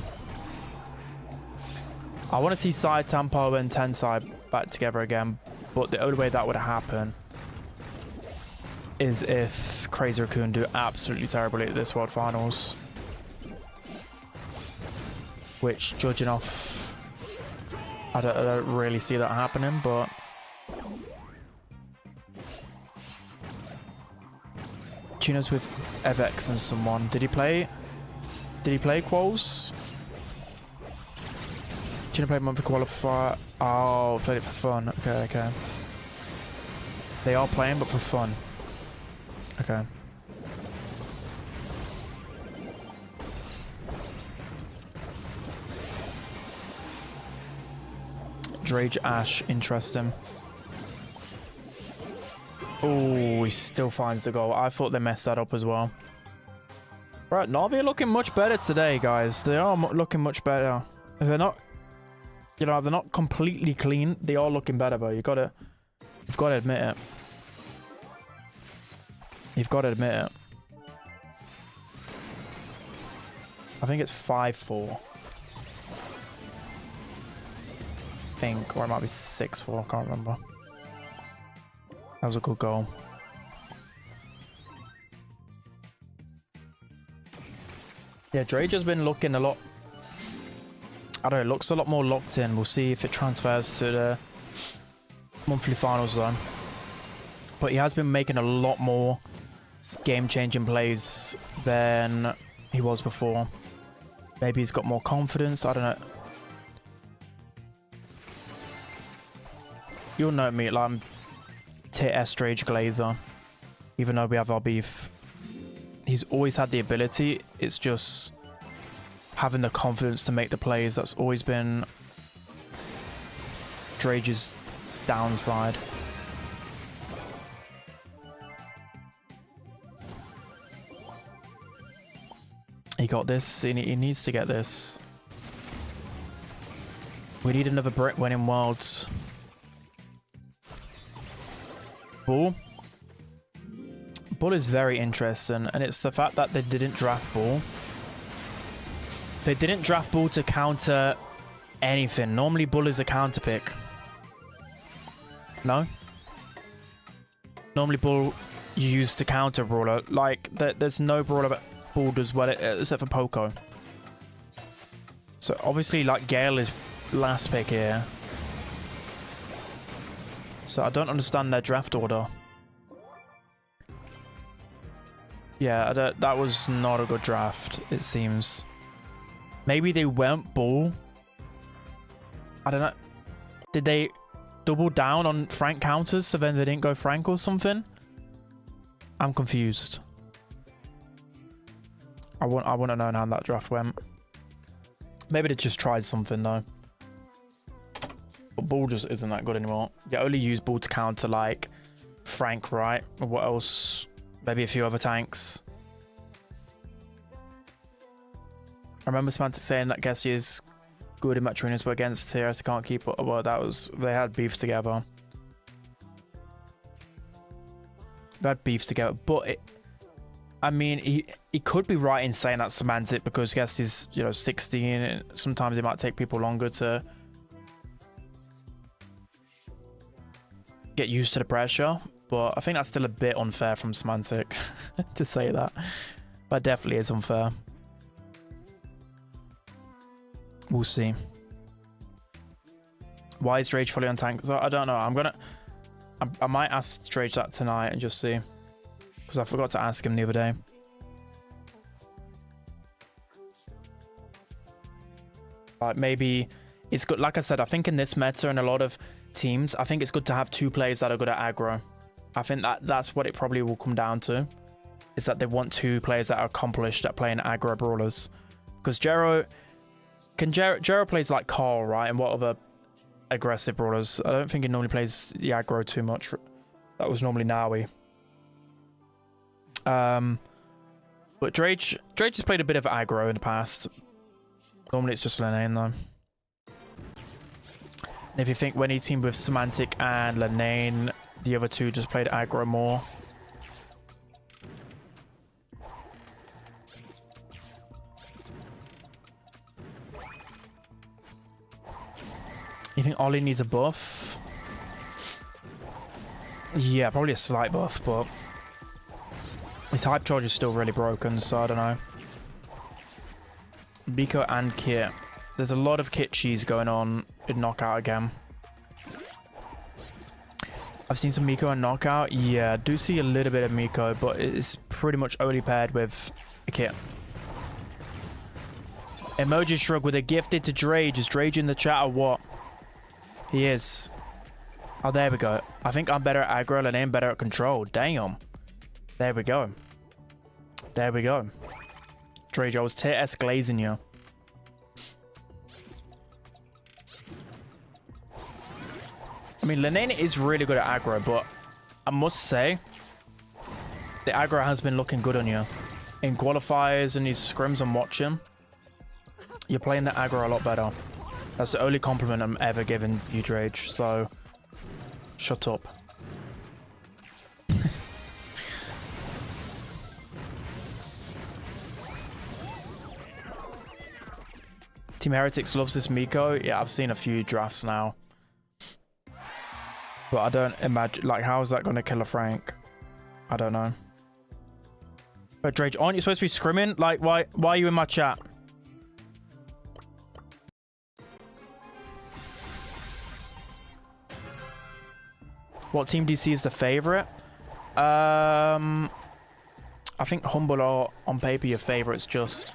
I want to see Side Tempo and Tensai back together again, but the only way that would happen is if Crazy Raccoon do absolutely terribly at this World Finals. Which, judging off, I don't really see that happening, but Chino's with Evex and someone. Did he play Quals? Chino played Monthly Qualifier. Oh, played it for fun. Okay. They are playing, but for fun. Okay. Drage Ash, interesting. Oh, he still finds the goal. I thought they messed that up as well. Right, Na'Vi are looking much better today, guys. They are looking much better. If they're not, you know, they're not completely clean, they are looking better, though. You've got to admit it. You've got to admit it. I think it's 5-4. I think, or it might be 6-4. I can't remember. That was a good goal. Yeah, Drage has been looking a lot. I don't know, it looks a lot more locked in. We'll see if it transfers to the monthly finals though. But he has been making a lot more game-changing plays than he was before. Maybe he's got more confidence. I don't know. You'll know me, like I'm tier S Drage Glazer. Even though we have our beef. He's always had the ability. It's just having the confidence to make the plays. That's always been Drage's downside. He got this. He needs to get this. We need another Brit winning Worlds. Bull. Bull is very interesting, and it's the fact that they didn't draft Bull. They didn't draft Bull to counter anything. Normally, Bull is a counter pick. No? Normally, Bull you use to counter Brawler. Like, there's no Brawler that Bull does well except for Poco. So, obviously, like, Gale is last pick here. So, I don't understand their draft order. Yeah, that was not a good draft, it seems. Maybe they went Bull. I don't know. Did they double down on Frank counters so then they didn't go Frank or something? I'm confused. I wouldn't have known how that draft went. Maybe they just tried something though. But Bull just isn't that good anymore. You only use Bull to counter like Frank, right? Or what else? Maybe a few other tanks. I remember Semantic saying that Gessie is good in match arenas, but against TRS can't keep up. Well, that was... They had beef together. They had beef together, but it... I mean, he could be right in saying that Semantic because Gessie's, you know, 16 and sometimes it might take people longer to get used to the pressure. But I think that's still a bit unfair from Semantic to say that. But definitely is unfair. We'll see. Why is Drage fully on tank? So I don't know. I might ask Drage that tonight and just see. Because I forgot to ask him the other day. Like maybe it's good. Like I said, I think in this meta and a lot of teams, I think it's good to have two players that are good at aggro. I think that's what it probably will come down to. is that they want two players that are accomplished at playing aggro brawlers. Because Jero plays like Carl, right? And what other aggressive brawlers? I don't think he normally plays the aggro too much. That was normally Nawi. But Drake has played a bit of aggro in the past. Normally it's just Lenane though. And if you think when he teamed with Semantic and Lenane, the other two just played aggro more. You think Ollie needs a buff? Yeah, probably a slight buff, but his hype charge is still really broken, so I don't know. Biko and Kit. There's a lot of Kit cheese going on in Knockout again. I've seen some Miko and Knockout. Yeah, I do see a little bit of Miko, but it's pretty much only paired with a Kit. Emoji Shrug with a gifted to Drage. Is Drage in the chat or what? He is. Oh, there we go. I think I'm better at aggro and I'm better at control. Damn. There we go. There we go. Drage, I was tier S glazing you. I mean, Lenane is really good at aggro, but I must say, the aggro has been looking good on you. In qualifiers and these scrims I'm watching, you're playing the aggro a lot better. That's the only compliment I'm ever giving you, Drage, so shut up. Team Heretics loves this Miko. Yeah, I've seen a few drafts now. But I don't imagine, like, how is that going to kill a Frank? I don't know. But Drage, aren't you supposed to be scrimming? Like, why are you in my chat? What team do you see as the favorite? I think Humble are on paper your favorites. Just.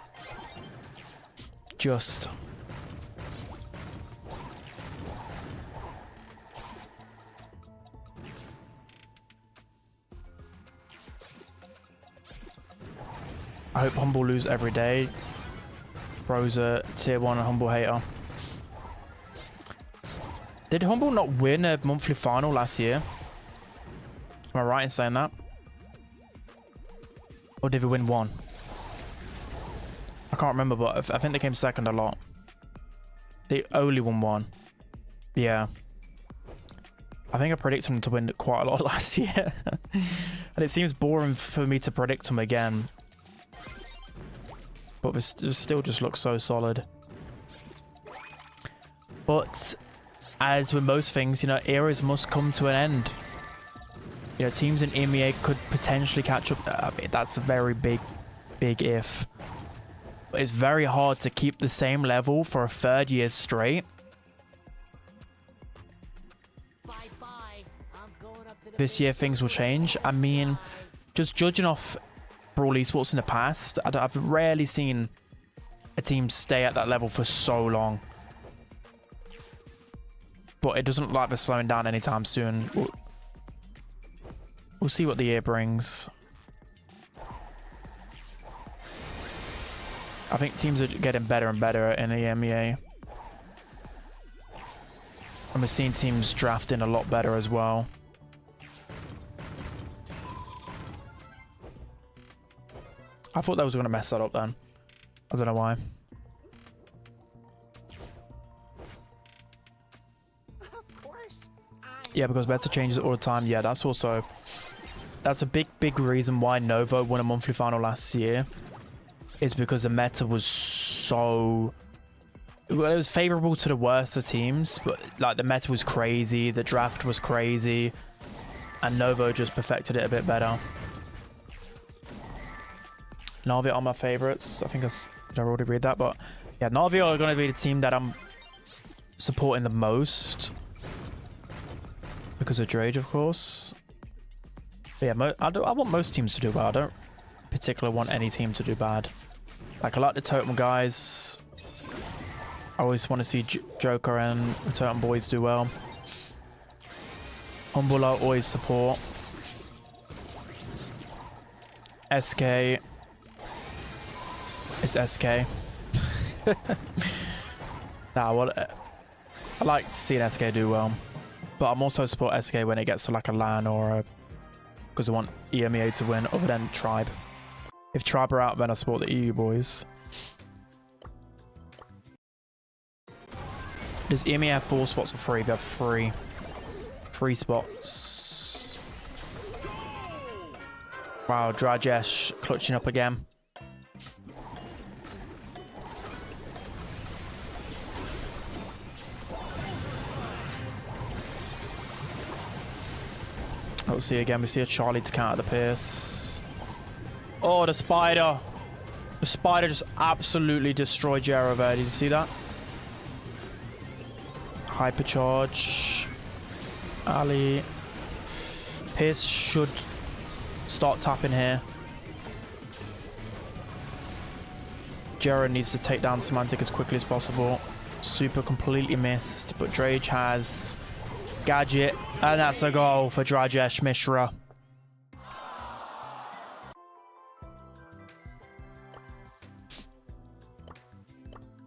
I hope Humble lose every day. Bro's a tier 1 and Humble hater. Did Humble not win a monthly final last year? Am I right in saying that? Or did we win one? I can't remember, but I think they came second a lot. They only won one. Yeah. I think I predicted them to win quite a lot last year. And it seems boring for me to predict them again. But this still just looks so solid. But as with most things, you know, eras must come to an end. You know, teams in EMEA could potentially catch up. I mean, that's a very big if. But it's very hard to keep the same level for a third year straight. This year things will change. I mean, just judging off Brawl esports in the past, I've rarely seen a team stay at that level for so long. But it doesn't look like they're slowing down anytime soon. We'll see what the year brings. I think teams are getting better and better in the EMEA. And we're seeing teams drafting a lot better as well. I thought that was going to mess that up then. I don't know why. Of course. Yeah, because meta changes all the time. Yeah, that's a big reason why Nova won a monthly final last year. Is because the meta was so... Well, it was favorable to the worst of teams, but like the meta was crazy, the draft was crazy, and Novo just perfected it a bit better. Na'Vi are my favorites. I think did I already read that, but yeah, Na'Vi are going to be the team that I'm supporting the most because of Drage, of course. But yeah, I want most teams to do well. I don't particularly want any team to do bad. Like, I like the Totem guys. I always want to see Joker and the Totem boys do well. Humble I always support. SK is SK. Nah, well, I like seeing SK do well, but I'm also support SK when it gets to like a LAN or a, because I want EMEA to win other than Tribe. If Tribe are out, then I support the EU boys. Does EMEA have 4 spots or 3? They have 3. 3 spots. Wow, Drajesh clutching up again. Let's see again. We see a Charlie to counter the Pierce. Oh, the spider. The spider just absolutely destroyed Jero there. Did you see that? Hypercharge. Ali. Pierce should start tapping here. Jero needs to take down Semantic as quickly as possible. Super completely missed, but Drage has Gadget, and that's a goal for Drajesh Mishra.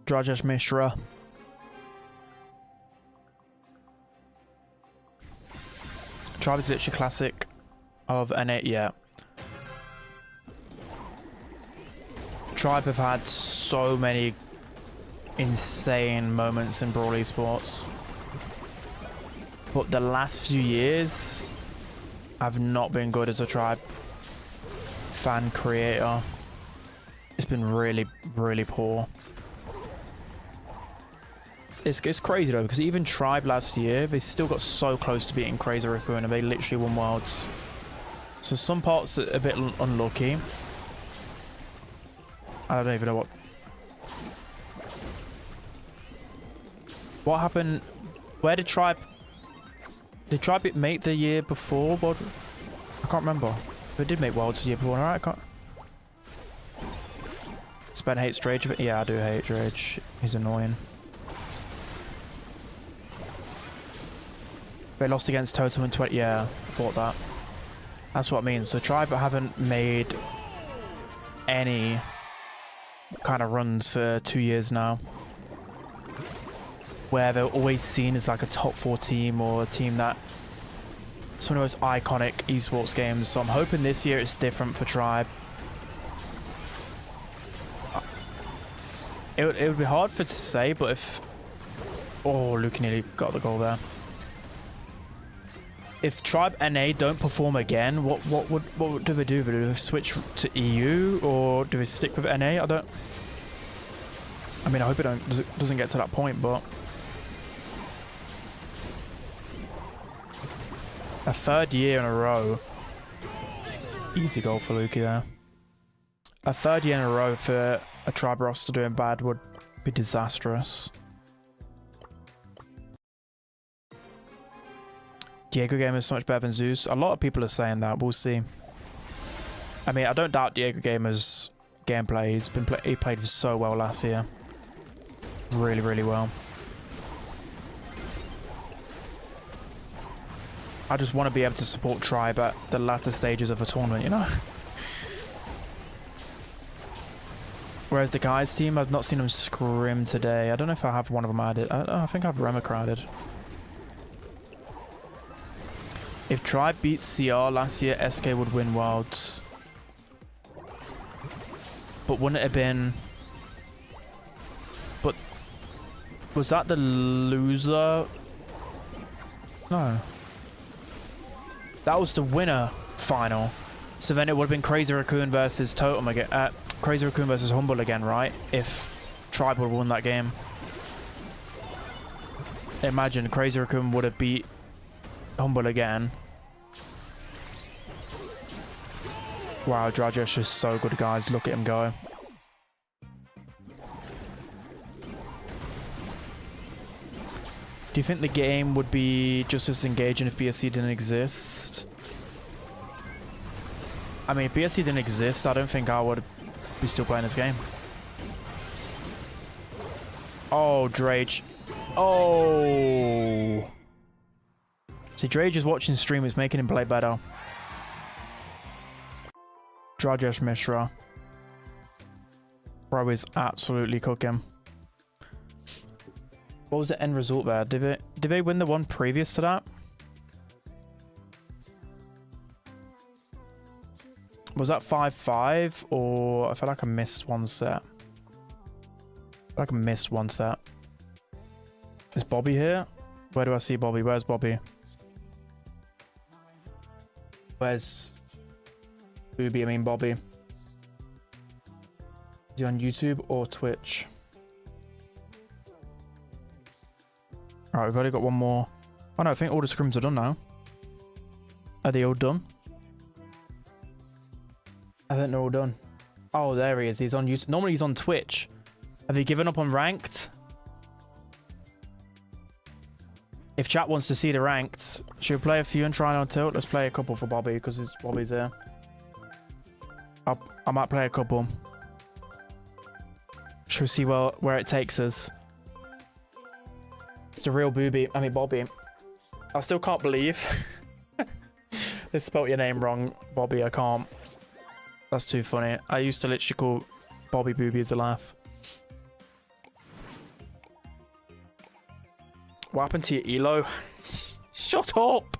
Drajesh Mishra. Tribe is literally classic of an 8, yeah. Tribe have had so many insane moments in Brawl esports. But the last few years have not been good as a Tribe fan creator. It's been really, really poor. It's crazy though, because even Tribe last year, they still got so close to beating Crazy Raccoon and they literally won Worlds. So some parts are a bit unlucky. I don't even know what happened. Where did Tribe make the year before? What? I can't remember. They did make Worlds the year before, alright? I can't. Spen hates Drage. Yeah, I do hate Drage. He's annoying. They lost against Totem in 20. Yeah, I thought that. That's what I mean. So Tribe haven't made any kind of runs for 2 years now, where they're always seen as like a top 4 team or a team that some of the most iconic esports games. So I'm hoping this year it's different for Tribe. It would be hard for to say, but if... Oh, Luke nearly got the goal there. If Tribe NA don't perform again, what do they do? Do they switch to EU or do they stick with NA? I mean, I hope it doesn't get to that point, but a 3rd year in a row. Easy goal for Lukey there. A 3rd year in a row for a Tribe roster doing bad would be disastrous. Diego Gamer is so much better than Zeus. A lot of people are saying that. We'll see. I mean, I don't doubt Diego Gamer's gameplay. He played so well last year. Really, really well. I just want to be able to support Tribe at the latter stages of a tournament, you know? Whereas the guys team, I've not seen them scrim today. I don't know if I have one of them added. I think I have Remicra added. If Tribe beat CR last year, SK would win Worlds. But wouldn't it have been... But... Was that the loser? No. That was the winner final. So then it would have been Crazy Raccoon versus Totem again. Crazy Raccoon versus Humble again, right? If Tribe would have won that game. Imagine Crazy Raccoon would have beat Humble again. Wow, Drajesh is so good, guys. Look at him go. Do you think the game would be just as engaging if BSC didn't exist? I mean, if BSC didn't exist, I don't think I would be still playing this game. Oh, Drage. Oh. See, Drage is watching stream. It's making him play better. Rajesh Mishra. Bro is absolutely cooking. What was the end result there? Did they win the one previous to that? Was that 5-5 or I feel like I missed one set? I feel like I missed one set. Is Bobby here? Where do I see Bobby? Where's Bobby? Where's Booby? I mean Bobby. Is he on YouTube or Twitch? Alright, we've already got one more. Oh no, I think all the scrims are done now. Are they all done? I think they're all done. Oh, there he is. He's on YouTube. Normally he's on Twitch. Have you given up on ranked? If chat wants to see the ranked, should we play a few and try on tilt? Let's play a couple for Bobby because Bobby's there. I might play a couple. Should we see where it takes us? It's the real Booby. I mean Bobby. I still can't believe they spelt your name wrong, Bobby. I can't. That's too funny. I used to literally call Bobby Booby as a laugh. What happened to your elo? Shut up!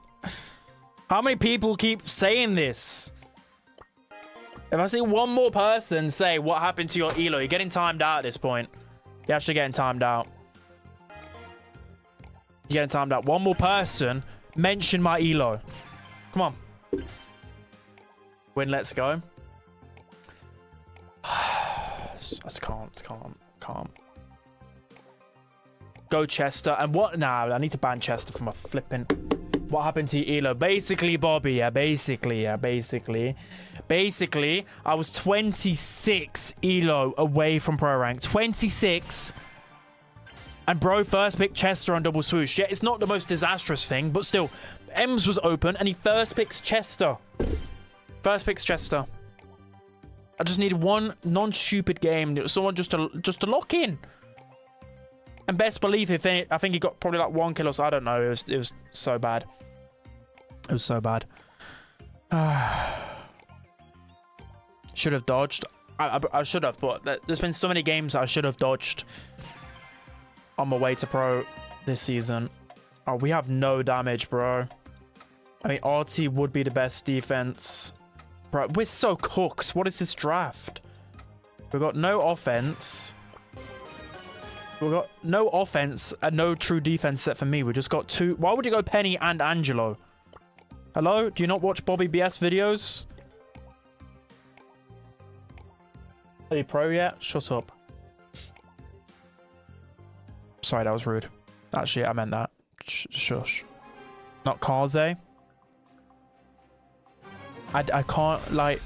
How many people keep saying this? If I see one more person say what happened to your elo, you're getting timed out at this point. You're actually getting timed out. You're getting timed out. One more person mention my elo. Come on. Win, let's go. It's calm. Go Chester. And what? Nah, I need to ban Chester from a flipping... What happened to your elo? Basically, Bobby. Yeah, basically. Basically, I was 26 elo away from pro rank. 26. And bro first picked Chester on double swoosh. Yeah, it's not the most disastrous thing, but still. Ems was open and he first picks Chester. I just needed one non-stupid game. Someone just to lock in. And best believe I think he got probably like 1 kill or so. I don't know. It was so bad. It was so bad. Should have dodged. I should have, but there's been so many games that I should have dodged on my way to pro this season. Oh, we have no damage, bro. I mean, RT would be the best defense. Bro, we're so cooked. What is this draft? We've got no offense. We've got no offense and no true defense set for me. We just got two. Why would you go Penny and Angelo? Hello? Do you not watch Bobby BS videos? Are you pro yet? Shut up. Sorry, that was rude. Actually, I meant that. Shush. Not Kaze. I can't, like...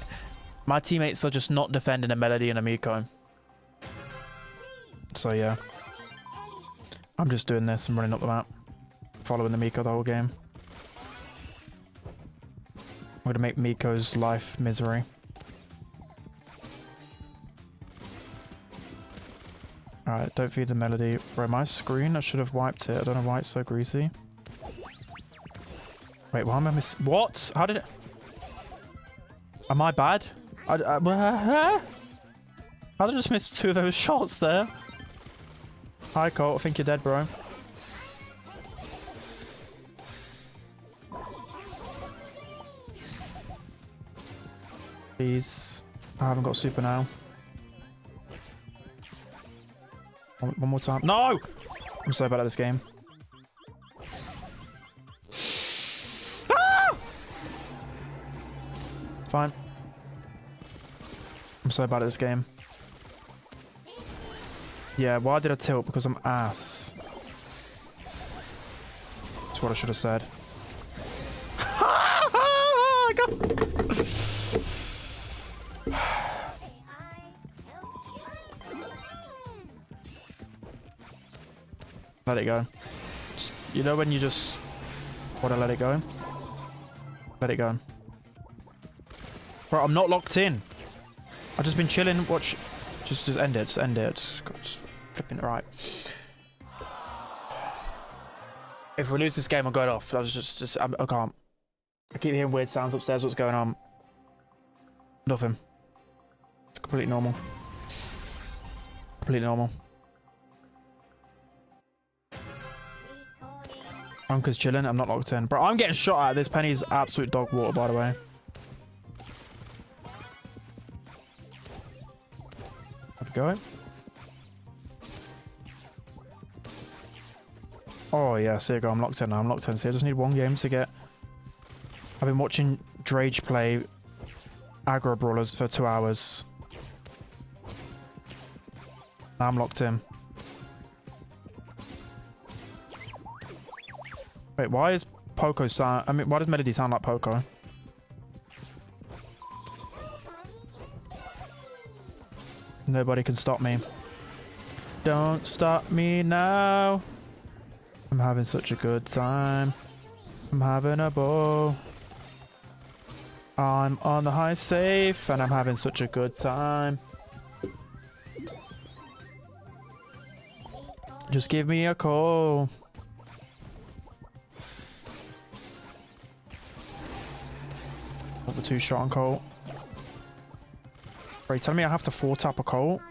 My teammates are just not defending a Melody and a Miko. So, yeah. I'm just doing this and running up the map. Following the Miko the whole game. I'm going to make Miko's life misery. Alright, don't feed the Melody. Bro, my screen, I should have wiped it. I don't know why it's so greasy. Wait, why am I miss... What? How did it... Am I bad? How did I just miss 2 of those shots there? Hi, Colt. I think you're dead, bro. Please. I haven't got super now. One more time. No! I'm so bad at this game. Ah! Fine. I'm so bad at this game. Yeah, why did I tilt? Because I'm ass. That's what I should have said. Let it go. You know when you just want to let it go? Let it go. Bro, I'm not locked in. I've just been chilling. Watch. Just end it. Just end it. Just flipping it right. If we lose this game, I'm going off. I was just I can't. I keep hearing weird sounds upstairs. What's going on? Nothing. It's completely normal. Completely normal. Uncle's chilling. I'm not locked in. Bro, I'm getting shot at. This Penny's absolute dog water, by the way. Have a go. Oh, yeah. See you go. I'm locked in now. I'm locked in. See, I just need one game to get... I've been watching Drage play aggro brawlers for 2 hours. Now I'm locked in. Wait, why is Poco sound... I mean, why does Melody sound like Poco? Nobody can stop me. Don't stop me now. I'm having such a good time. I'm having a ball. I'm on the high safe and I'm having such a good time. Just give me a call. Got the 2-shot on Colt. Wait, tell me I have to 4-tap a Colt?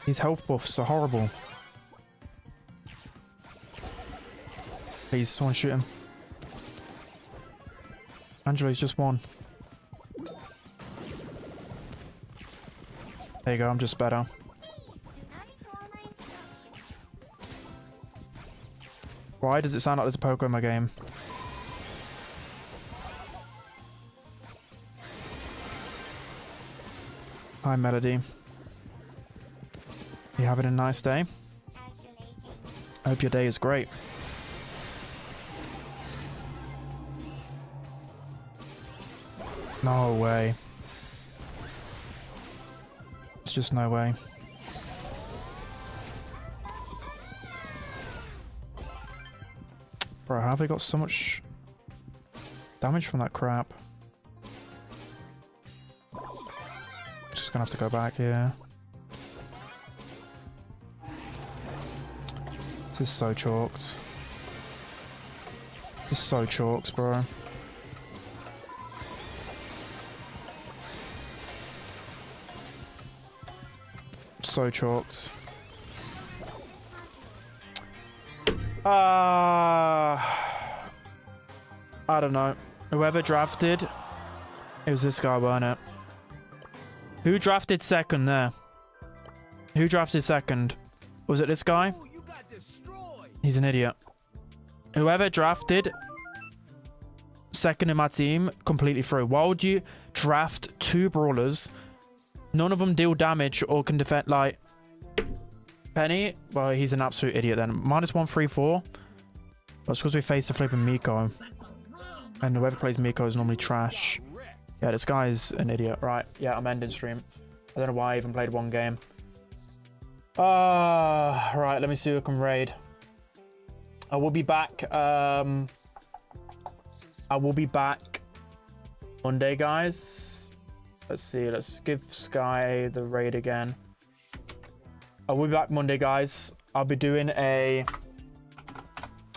These health buffs are horrible. Please, someone shoot him. Angelo's just won. There you go, I'm just better. Why does it sound like there's a Poco in my game? Hi, Melody. You having a nice day? I hope your day is great. No way. There's just no way. Bro, how have they got so much damage from that crap? Just gonna have to go back here. This is so chalked. This is so chalked, bro. So chalked. I don't know. Whoever drafted, it was this guy, weren't it? Who drafted second there? Who drafted second? Was it this guy? He's an idiot. Whoever drafted second in my team, completely through. Why would you draft 2 brawlers? None of them deal damage or can defend, like... Penny? Well, he's an absolute idiot then. -134. That's because we faced the flipping Miko. And whoever plays Miko is normally trash. Yeah, this guy's an idiot. Right, yeah, I'm ending stream. I don't know why I even played 1 game. Right, let me see who I can raid. I will be back. I will be back Monday, guys. Let's see. Let's give Sky the raid again. I will be back Monday, guys. I'll be doing a...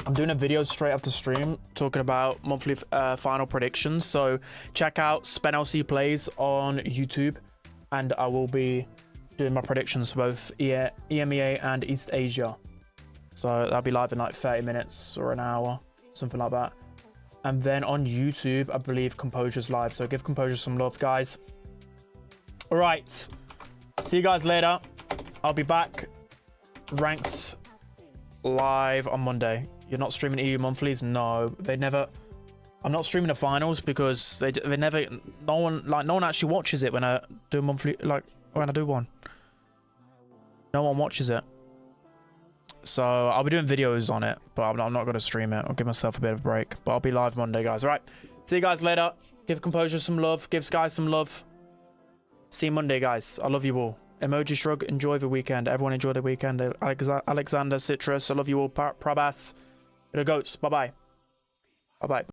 I'm doing a video straight after stream talking about monthly final predictions. So check out SpenLC Plays on YouTube. And I will be doing my predictions for both EMEA and East Asia. So that'll be live in like 30 minutes or an hour, something like that. And then on YouTube, I believe Composure's live. So give Composure some love, guys. All right. See you guys later. I'll be back ranked live on Monday. You're not streaming EU monthlies? No, they never. I'm not streaming the finals because they never. No one actually watches it when I do a monthly. Like when I do one, no one watches it. So I'll be doing videos on it, but I'm not going to stream it. I'll give myself a bit of a break. But I'll be live Monday, guys. All right. See you guys later. Give Composure some love. Give Sky some love. See you Monday, guys. I love you all. Emoji Shrug. Enjoy the weekend. Everyone enjoy the weekend. Alexander, Citrus. I love you all. Prabhas. The goats. Bye-bye. Bye-bye.